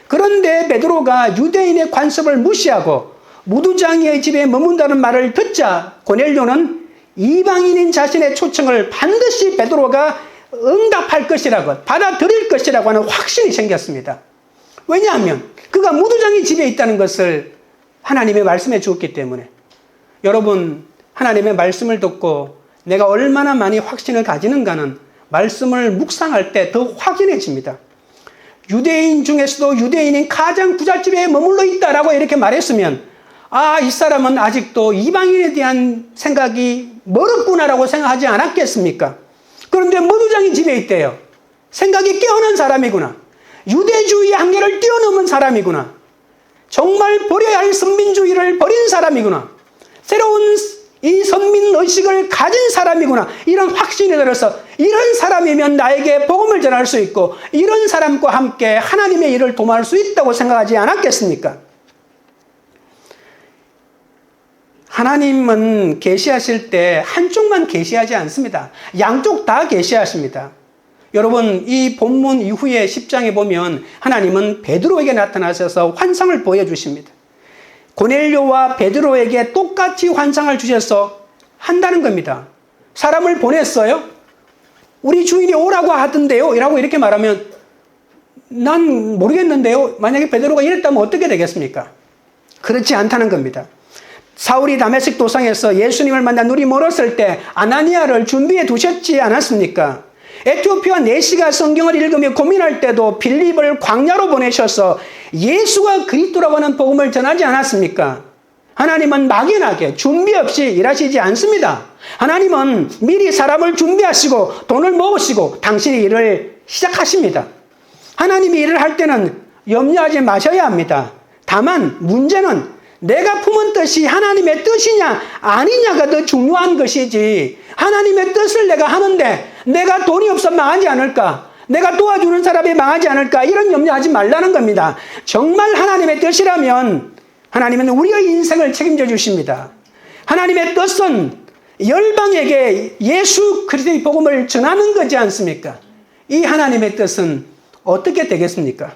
그런데 베드로가 유대인의 관습을 무시하고 무두장이의 집에 머문다는 말을 듣자 고넬료는 이방인인 자신의 초청을 반드시 베드로가 응답할 것이라고, 받아들일 것이라고 하는 확신이 생겼습니다. 왜냐하면 그가 무두장이 집에 있다는 것을 하나님의 말씀해 주었기 때문에. 여러분, 하나님의 말씀을 듣고 내가 얼마나 많이 확신을 가지는가는 말씀을 묵상할 때 더 확인해집니다. 유대인 중에서도 유대인인 가장 부잣집에 머물러 있다라고 이렇게 말했으면, 아, 이 사람은 아직도 이방인에 대한 생각이 멀었구나라고 생각하지 않았겠습니까? 그런데 무두장이 집에 있대요. 생각이 깨어난 사람이구나. 유대주의의 한계를 뛰어넘은 사람이구나. 정말 버려야 할 선민주의를 버린 사람이구나. 새로운 이 선민의식을 가진 사람이구나. 이런 확신이 들어서 이런 사람이면 나에게 복음을 전할 수 있고 이런 사람과 함께 하나님의 일을 도모할 수 있다고 생각하지 않았겠습니까? 하나님은 계시하실 때 한쪽만 계시하지 않습니다. 양쪽 다 계시하십니다. 여러분, 이 본문 이후에 10장에 보면 하나님은 베드로에게 나타나셔서 환상을 보여주십니다. 고넬료와 베드로에게 똑같이 환상을 주셔서 한다는 겁니다. 사람을 보냈어요? 우리 주인이 오라고 하던데요? 라고 이렇게 말하면 난 모르겠는데요? 만약에 베드로가 이랬다면 어떻게 되겠습니까? 그렇지 않다는 겁니다. 사울이 다메섹 도상에서 예수님을 만나 눈이 멀었을 때 아나니아를 준비해 두셨지 않았습니까? 에티오피아 내시가 성경을 읽으며 고민할 때도 빌립을 광야로 보내셔서 예수가 그리스도라고 하는 복음을 전하지 않았습니까? 하나님은 막연하게 준비 없이 일하시지 않습니다. 하나님은 미리 사람을 준비하시고 돈을 모으시고 당신의 일을 시작하십니다. 하나님이 일을 할 때는 염려하지 마셔야 합니다. 다만 문제는 내가 품은 뜻이 하나님의 뜻이냐 아니냐가 더 중요한 것이지, 하나님의 뜻을 내가 하는데 내가 돈이 없어 망하지 않을까, 내가 도와주는 사람이 망하지 않을까, 이런 염려하지 말라는 겁니다. 정말 하나님의 뜻이라면 하나님은 우리의 인생을 책임져 주십니다. 하나님의 뜻은 열방에게 예수 그리스도의 복음을 전하는 거지 않습니까? 이 하나님의 뜻은 어떻게 되겠습니까?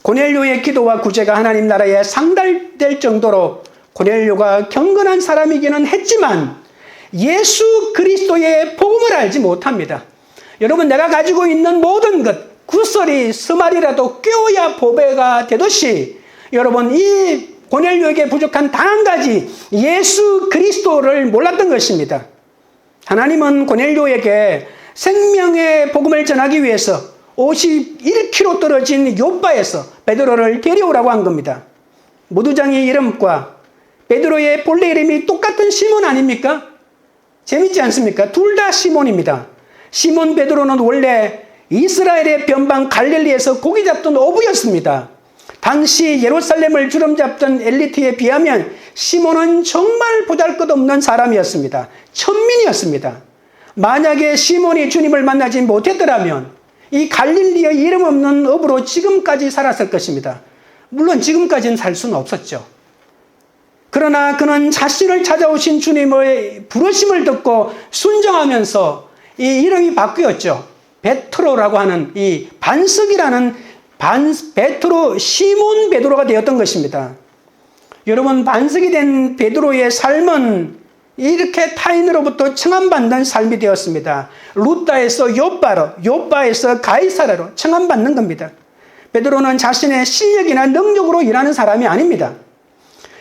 고넬료의 기도와 구제가 하나님 나라에 상달될 정도로 고넬료가 경건한 사람이기는 했지만 예수 그리스도의 복음을 알지 못합니다. 여러분, 내가 가지고 있는 모든 것, 구설이 스말이라도 꿰어야 보배가 되듯이 여러분, 이 고넬료에게 부족한 단 한 가지, 예수 그리스도를 몰랐던 것입니다. 하나님은 고넬료에게 생명의 복음을 전하기 위해서 51km 떨어진 요바에서 베드로를 데려오라고 한 겁니다. 무두장의 이름과 베드로의 본래 이름이 똑같은 시몬 아닙니까? 재밌지 않습니까? 둘 다 시몬입니다. 시몬 베드로는 원래 이스라엘의 변방 갈릴리에서 고기 잡던 어부였습니다. 당시 예루살렘을 주름잡던 엘리트에 비하면 시몬은 정말 보잘것없는 사람이었습니다. 천민이었습니다. 만약에 시몬이 주님을 만나지 못했더라면 이 갈릴리의 이름 없는 어부로 지금까지 살았을 것입니다. 물론 지금까지는 살 수는 없었죠. 그러나 그는 자신을 찾아오신 주님의 부르심을 듣고 순종하면서 이 이름이 바뀌었죠. 베드로라고 하는 이 반석이라는 베드로, 시몬 베드로가 되었던 것입니다. 여러분, 반석이 된 베드로의 삶은 이렇게 타인으로부터 청함받는 삶이 되었습니다. 루다에서 요바로, 요바에서 가이사라로 청함받는 겁니다. 베드로는 자신의 실력이나 능력으로 일하는 사람이 아닙니다.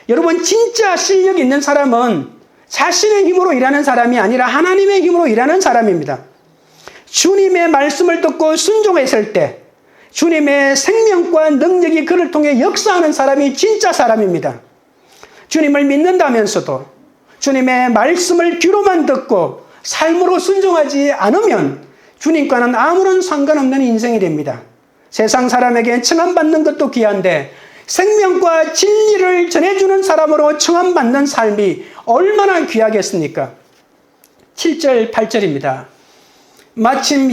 여러분, 진짜 실력 있는 사람은 자신의 힘으로 일하는 사람이 아니라 하나님의 힘으로 일하는 사람입니다. 주님의 말씀을 듣고 순종했을 때 주님의 생명과 능력이 그를 통해 역사하는 사람이 진짜 사람입니다. 주님을 믿는다면서도 주님의 말씀을 귀로만 듣고 삶으로 순종하지 않으면 주님과는 아무런 상관없는 인생이 됩니다. 세상 사람에게 청함받는 것도 귀한데 생명과 진리를 전해주는 사람으로 청함받는 삶이 얼마나 귀하겠습니까? 7절, 8절입니다. 마침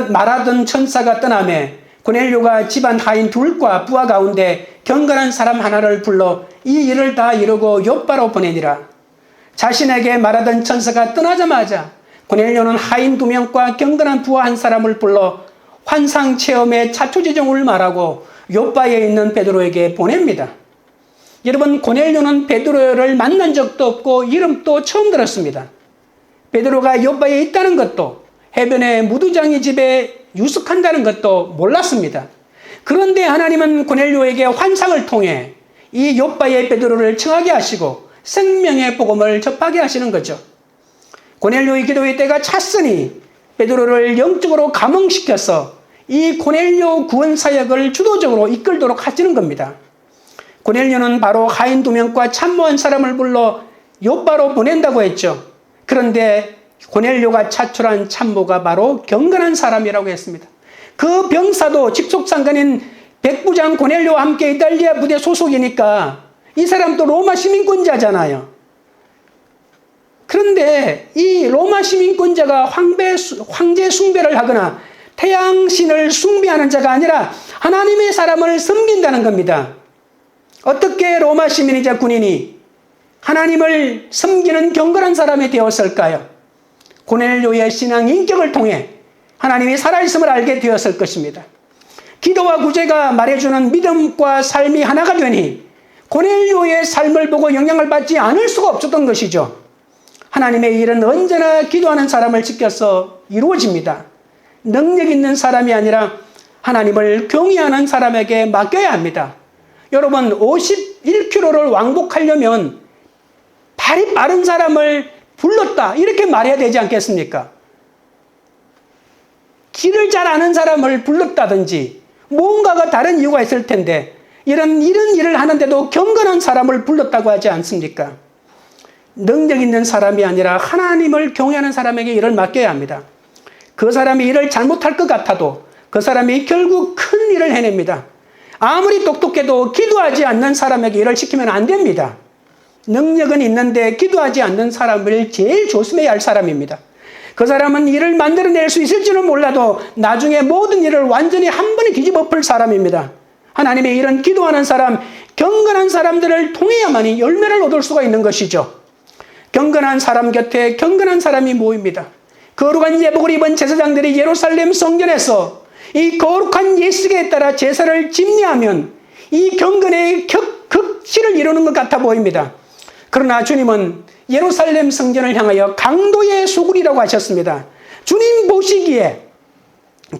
말하던 천사가 떠나매 고넬료가 집안 하인 둘과 부하 가운데 경건한 사람 하나를 불러 이 일을 다 이루고 요바로 보내니라. 자신에게 말하던 천사가 떠나자마자 고넬료는 하인 2명과 경건한 부하 한 사람을 불러 환상 체험의 자초지종을 말하고 요바에 있는 베드로에게 보냅니다. 여러분, 고넬료는 베드로를 만난 적도 없고 이름도 처음 들었습니다. 베드로가 요바에 있다는 것도, 해변의 무두장이 집에 유숙한다는 것도 몰랐습니다. 그런데 하나님은 고넬료에게 환상을 통해 이 요바의 베드로를 청하게 하시고 생명의 복음을 접하게 하시는 거죠. 고넬료의 기도의 때가 찼으니 베드로를 영적으로 감흥시켜서 이 고넬료 구원 사역을 주도적으로 이끌도록 하시는 겁니다. 고넬료는 바로 하인 2명과 참모한 사람을 불러 요바로 보낸다고 했죠. 그런데 고넬료가 차출한 참모가 바로 경건한 사람이라고 했습니다. 그 병사도 직속상관인 백부장 고넬료와 함께 이탈리아 부대 소속이니까 이 사람도 로마 시민권자잖아요. 그런데 이 로마 시민권자가 황제 숭배를 하거나 태양신을 숭배하는 자가 아니라 하나님의 사람을 섬긴다는 겁니다. 어떻게 로마 시민이자 군인이 하나님을 섬기는 경건한 사람이 되었을까요? 고넬료의 신앙 인격을 통해 하나님이 살아있음을 알게 되었을 것입니다. 기도와 구제가 말해주는 믿음과 삶이 하나가 되니 고넬료의 삶을 보고 영향을 받지 않을 수가 없었던 것이죠. 하나님의 일은 언제나 기도하는 사람을 지켜서 이루어집니다. 능력 있는 사람이 아니라 하나님을 경외하는 사람에게 맡겨야 합니다. 여러분, 51km를 왕복하려면 발이 빠른 사람을 불렀다 이렇게 말해야 되지 않겠습니까? 길을 잘 아는 사람을 불렀다든지 뭔가가 다른 이유가 있을 텐데 이런 일을 하는데도 경건한 사람을 불렀다고 하지 않습니까? 능력 있는 사람이 아니라 하나님을 경외하는 사람에게 일을 맡겨야 합니다. 그 사람이 일을 잘못할 것 같아도 그 사람이 결국 큰 일을 해냅니다. 아무리 똑똑해도 기도하지 않는 사람에게 일을 시키면 안 됩니다. 능력은 있는데 기도하지 않는 사람을 제일 조심해야 할 사람입니다. 그 사람은 일을 만들어낼 수 있을지는 몰라도 나중에 모든 일을 완전히 한 번에 뒤집어 엎을 사람입니다. 하나님의 일은 기도하는 사람, 경건한 사람들을 통해야만이 열매를 얻을 수가 있는 것이죠. 경건한 사람 곁에 경건한 사람이 모입니다. 거룩한 예복을 입은 제사장들이 예루살렘 성전에서 이 거룩한 예식에 따라 제사를 집례하면 이 경건의 극치를 이루는 것 같아 보입니다. 그러나 주님은 예루살렘 성전을 향하여 강도의 소굴이라고 하셨습니다. 주님 보시기에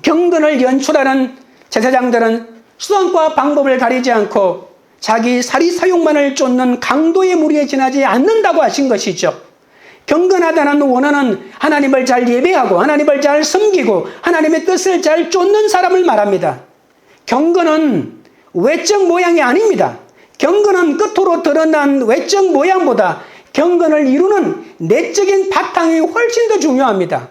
경건을 연출하는 제사장들은 수단과 방법을 가리지 않고 자기 사리사욕만을 쫓는 강도의 무리에 지나지 않는다고 하신 것이죠. 경건하다는 원어는 하나님을 잘 예배하고 하나님을 잘 섬기고 하나님의 뜻을 잘 쫓는 사람을 말합니다. 경건은 외적 모양이 아닙니다. 경건은 끝으로 드러난 외적 모양보다 경건을 이루는 내적인 바탕이 훨씬 더 중요합니다.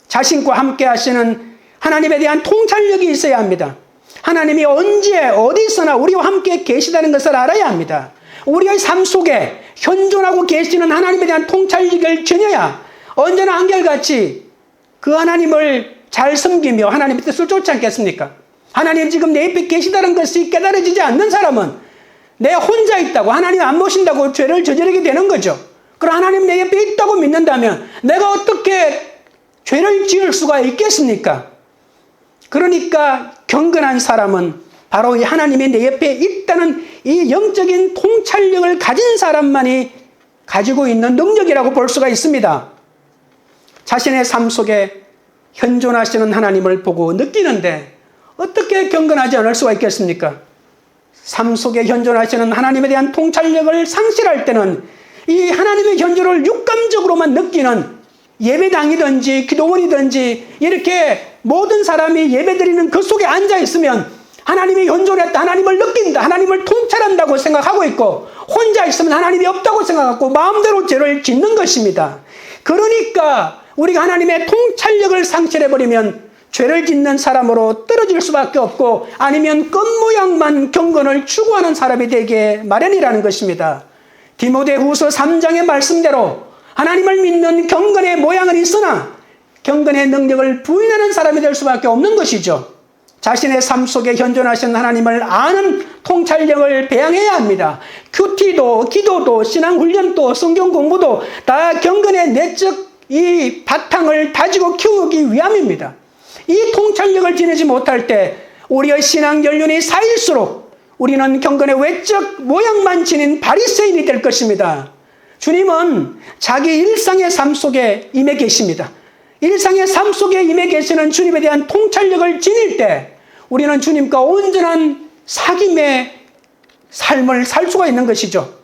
자신과 함께 하시는 하나님에 대한 통찰력이 있어야 합니다. 하나님이 언제 어디서나 우리와 함께 계시다는 것을 알아야 합니다. 우리의 삶 속에 현존하고 계시는 하나님에 대한 통찰력을 지녀야 언제나 한결같이 그 하나님을 잘 섬기며 하나님의 뜻을 쫓지 않겠습니까? 하나님 지금 내 옆에 계시다는 것이 깨달아지지 않는 사람은 내가 혼자 있다고 하나님 안 보신다고 죄를 저지르게 되는 거죠. 그럼 하나님 내 옆에 있다고 믿는다면 내가 어떻게 죄를 지을 수가 있겠습니까? 그러니까 경건한 사람은 바로 이 하나님이 내 옆에 있다는 이 영적인 통찰력을 가진 사람만이 가지고 있는 능력이라고 볼 수가 있습니다. 자신의 삶 속에 현존하시는 하나님을 보고 느끼는데 어떻게 경건하지 않을 수가 있겠습니까? 삶 속에 현존하시는 하나님에 대한 통찰력을 상실할 때는 이 하나님의 현존을 육감적으로만 느끼는 예배당이든지 기도원이든지 이렇게 모든 사람이 예배드리는 그 속에 앉아있으면 하나님의 현존했다, 하나님을 느낀다, 하나님을 통찰한다고 생각하고 있고 혼자 있으면 하나님이 없다고 생각하고 마음대로 죄를 짓는 것입니다. 그러니까 우리가 하나님의 통찰력을 상실해버리면 죄를 짓는 사람으로 떨어질 수밖에 없고 아니면 겉모양만 경건을 추구하는 사람이 되게 마련이라는 것입니다. 디모데후서 3장의 말씀대로 하나님을 믿는 경건의 모양은 있으나 경건의 능력을 부인하는 사람이 될 수밖에 없는 것이죠. 자신의 삶 속에 현존하신 하나님을 아는 통찰력을 배양해야 합니다. 큐티도, 기도도, 신앙훈련도, 성경 공부도 다 경건의 내적 이 바탕을 다지고 키우기 위함입니다. 이 통찰력을 지니지 못할 때 우리의 신앙 연륜이 쌓일수록 우리는 경건의 외적 모양만 지닌 바리새인이 될 것입니다. 주님은 자기 일상의 삶 속에 임해 계십니다. 일상의 삶 속에 임해 계시는 주님에 대한 통찰력을 지닐 때 우리는 주님과 온전한 사귐의 삶을 살 수가 있는 것이죠.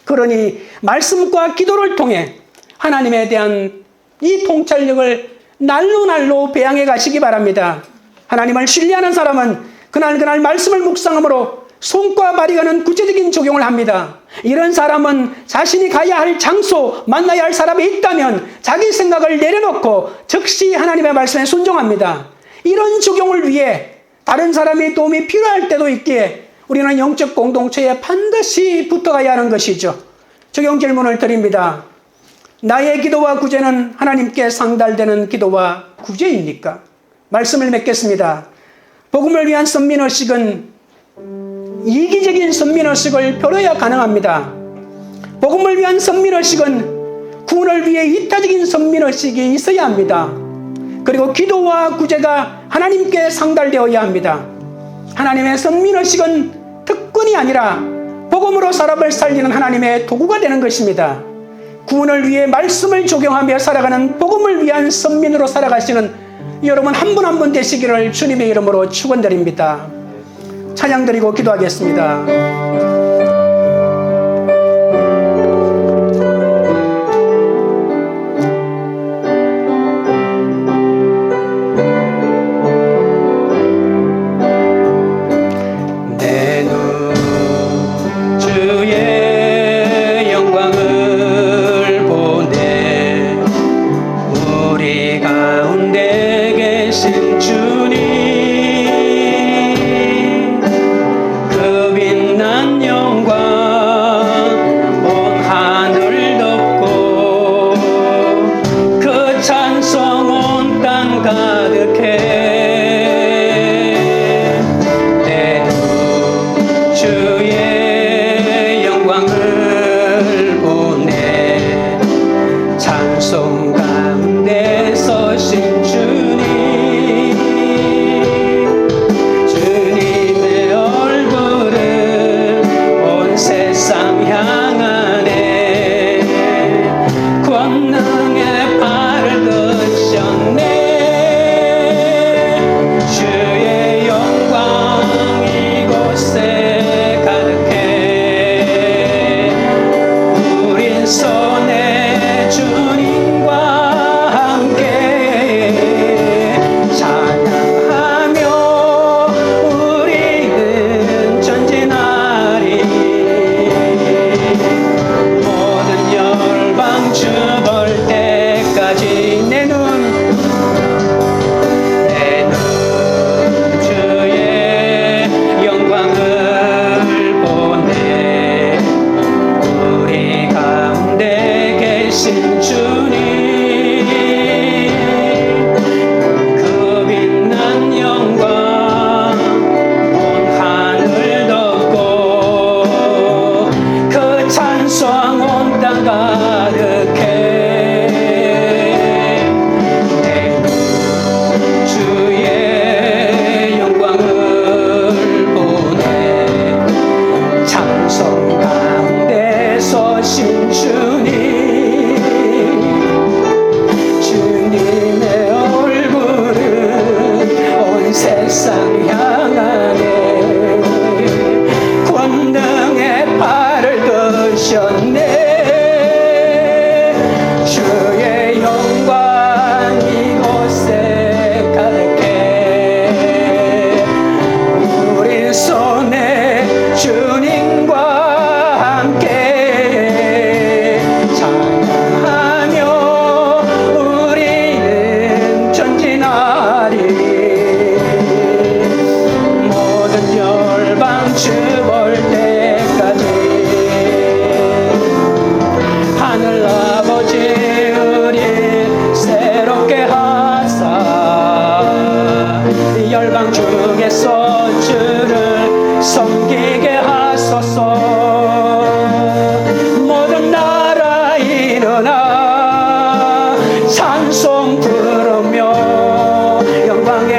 그러니 말씀과 기도를 통해 하나님에 대한 이 통찰력을 날로 배양해 가시기 바랍니다. 하나님을 신뢰하는 사람은 그날 말씀을 묵상함으로 손과 발이 가는 구체적인 적용을 합니다. 이런 사람은 자신이 가야 할 장소, 만나야 할 사람이 있다면 자기 생각을 내려놓고 즉시 하나님의 말씀에 순종합니다. 이런 적용을 위해 다른 사람의 도움이 필요할 때도 있기에 우리는 영적 공동체에 반드시 붙어가야 하는 것이죠. 적용 질문을 드립니다. 나의 기도와 구제는 하나님께 상달되는 기도와 구제입니까? 말씀을 맺겠습니다. 복음을 위한 선민의식은 이기적인 선민의식을 벼려야 가능합니다. 복음을 위한 선민의식은 구원을 위해 이타적인 선민의식이 있어야 합니다. 그리고 기도와 구제가 하나님께 상달되어야 합니다. 하나님의 선민의식은 특권이 아니라 복음으로 사람을 살리는 하나님의 도구가 되는 것입니다. 구원을 위해 말씀을 적용하며 살아가는 복음을 위한 선민으로 살아가시는 여러분 한 분 한 분 되시기를 주님의 이름으로 축원드립니다. 찬양 드리고 기도하겠습니다.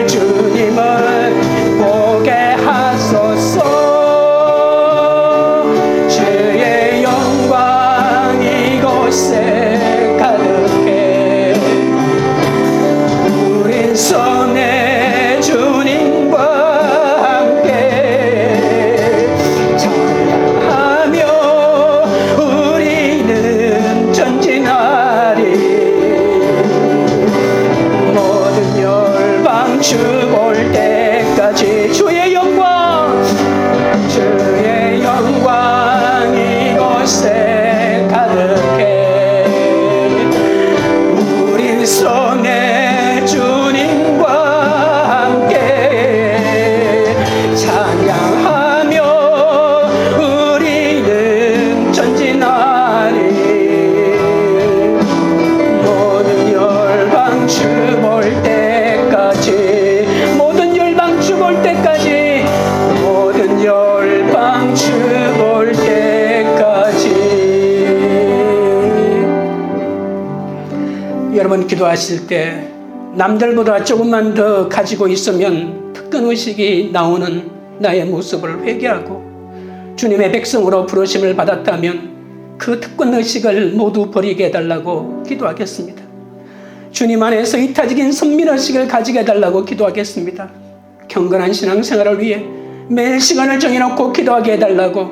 주님을 보게 하소서. 여러분 기도하실 때 남들보다 조금만 더 가지고 있으면 특권의식이 나오는 나의 모습을 회개하고 주님의 백성으로 부르심을 받았다면 그 특권의식을 모두 버리게 해달라고 기도하겠습니다. 주님 안에서 이타적인 선민의식을 가지게 해달라고 기도하겠습니다. 경건한 신앙생활을 위해 매일 시간을 정해놓고 기도하게 해달라고,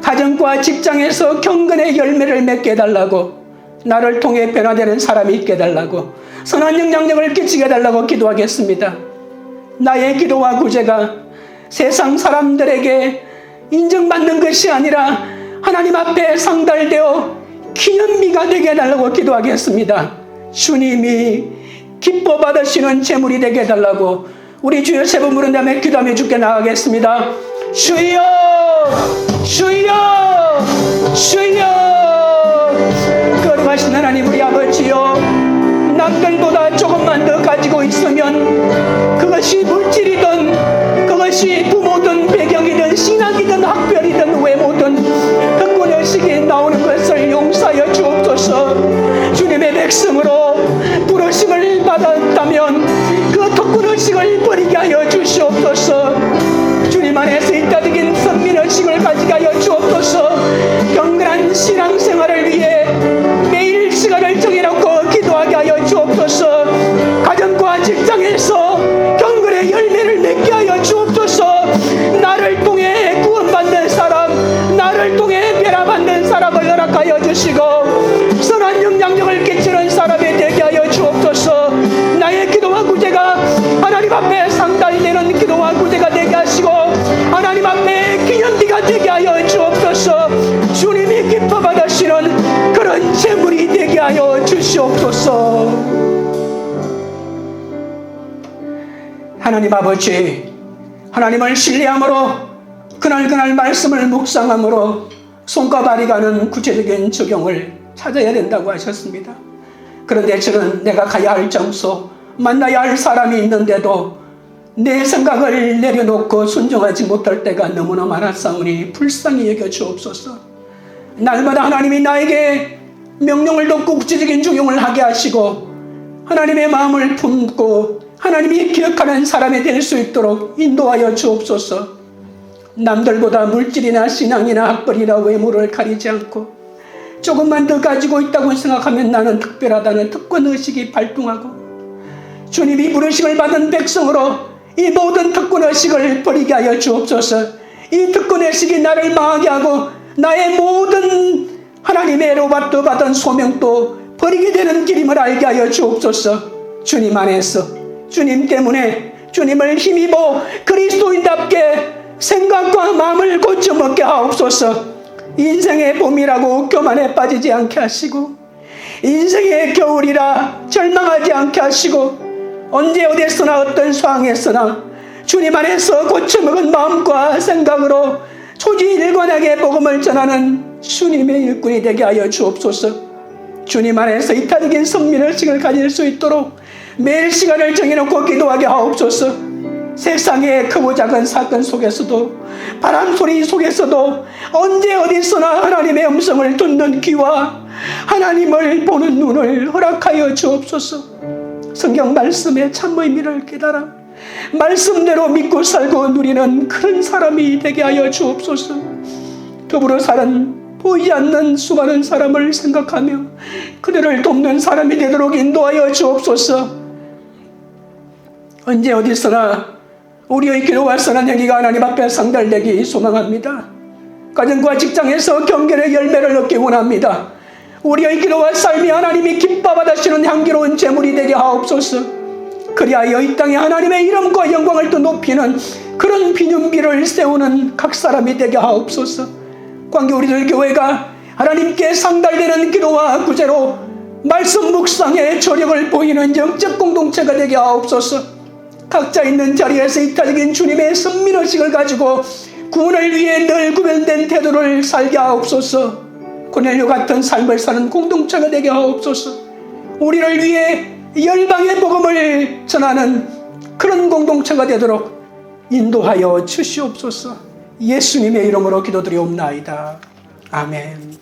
가정과 직장에서 경건의 열매를 맺게 해달라고, 나를 통해 변화되는 사람이 있게 해달라고, 선한 영향력을 끼치게 해달라고 기도하겠습니다. 나의 기도와 구제가 세상 사람들에게 인정받는 것이 아니라 하나님 앞에 상달되어 기념비가 되게 해달라고 기도하겠습니다. 주님이 기뻐 받으시는 제물이 되게 해달라고 우리 주여 세 번 부른 다음에 기도하며 주께 나가겠습니다. 주여, 주여, 주여. 거룩하신 하나님 우리 아버지여, 남들보다 조금만 더 가지고 있으면 그것이 물질이든 그것이 부모든 배경이든 신학이든 학별이든 외모든 특권의식이 나오는 것을 용서하여 주옵소서. 주님의 백성으로 부르심을 받았다면 그 특권의식을 버리게 하여 주시옵소서. 주님 안에서 이타적인 선민의식을 가지게 하여 주옵소서. 경건한 신앙생활을 위해 매일 시간을 정해놓고 기도하게 하여 주옵소서. 가정과 직장에서 경건의 열매를 맺게 하여 주옵소서. 나를 통해 구원받는 사람, 나를 통해 변화받는 사람을 허락하여 주시고 선한 영향력을 끼치는 사람이 되게 하여 주옵소서. 나의 기도와 구제가 하나님 앞에 상달되는 기도와 구제가 되게 하시고 하나님 앞에 기념비가 되게 하여 주옵소서. 주님이 기뻐 받으시는 그런 제물이 되게 하여 주시옵소서. 하나님 아버지, 하나님을 신뢰함으로 그날 말씀을 묵상함으로 손과 발이 가는 구체적인 적용을 찾아야 된다고 하셨습니다. 그런데 저는 내가 가야 할 장소, 만나야 할 사람이 있는데도 내 생각을 내려놓고 순종하지 못할 때가 너무나 많았사오니 불쌍히 여겨 주옵소서. 날마다 하나님이 나에게 명령을 듣고 구체적인 적용을 하게 하시고 하나님의 마음을 품고 하나님이 기억하는 사람이 될 수 있도록 인도하여 주옵소서. 남들보다 물질이나 신앙이나 학벌이나 외모를 가리지 않고 조금만 더 가지고 있다고 생각하면 나는 특별하다는 특권의식이 발동하고 주님이 부르심을 받은 백성으로 이 모든 특권의식을 버리게 하여 주옵소서. 이 특권의식이 나를 망하게 하고 나의 모든 하나님의 로바트 받은 소명도 버리게 되는 길임을 알게 하여 주옵소서. 주님 안에서 주님 때문에 주님을 힘입어 그리스도인답게 생각과 마음을 고쳐먹게 하옵소서. 인생의 봄이라고 교만에 빠지지 않게 하시고 인생의 겨울이라 절망하지 않게 하시고 언제 어디서나 어떤 상황에서나 주님 안에서 고쳐먹은 마음과 생각으로 초지일관하게 복음을 전하는 주님의 일꾼이 되게 하여 주옵소서. 주님 안에서 이타적인 선민의식을 가질 수 있도록 매일 시간을 정해놓고 기도하게 하옵소서. 세상의 크고 작은 사건 속에서도 바람소리 속에서도 언제 어디서나 하나님의 음성을 듣는 귀와 하나님을 보는 눈을 허락하여 주옵소서. 성경 말씀의 참 의미를 깨달아 말씀대로 믿고 살고 누리는 그런 사람이 되게 하여 주옵소서. 더불어 사는 보이지 않는 수많은 사람을 생각하며 그들을 돕는 사람이 되도록 인도하여 주옵소서. 언제 어디서나 우리의 기도와 선한 행위가 하나님 앞에 상달되기 소망합니다. 가정과 직장에서 경건의 열매를 얻기 원합니다. 우리의 기도와 삶이 하나님이 기뻐 받으시는 향기로운 제물이 되게 하옵소서. 그리하여 이 땅에 하나님의 이름과 영광을 또 높이는 그런 비념비를 세우는 각 사람이 되게 하옵소서. 관계 우리들 교회가 하나님께 상달되는 기도와 구제로 말씀 묵상의 조력을 보이는 영적 공동체가 되게 하옵소서. 각자 있는 자리에서 이타적인 주님의 선민의식을 가지고 구원을 위해 늘 구별된 태도를 살게 하옵소서. 고넬료 같은 삶을 사는 공동체가 되게 하옵소서. 우리를 위해 열방의 복음을 전하는 그런 공동체가 되도록 인도하여 주시옵소서. 예수님의 이름으로 기도드리옵나이다. 아멘.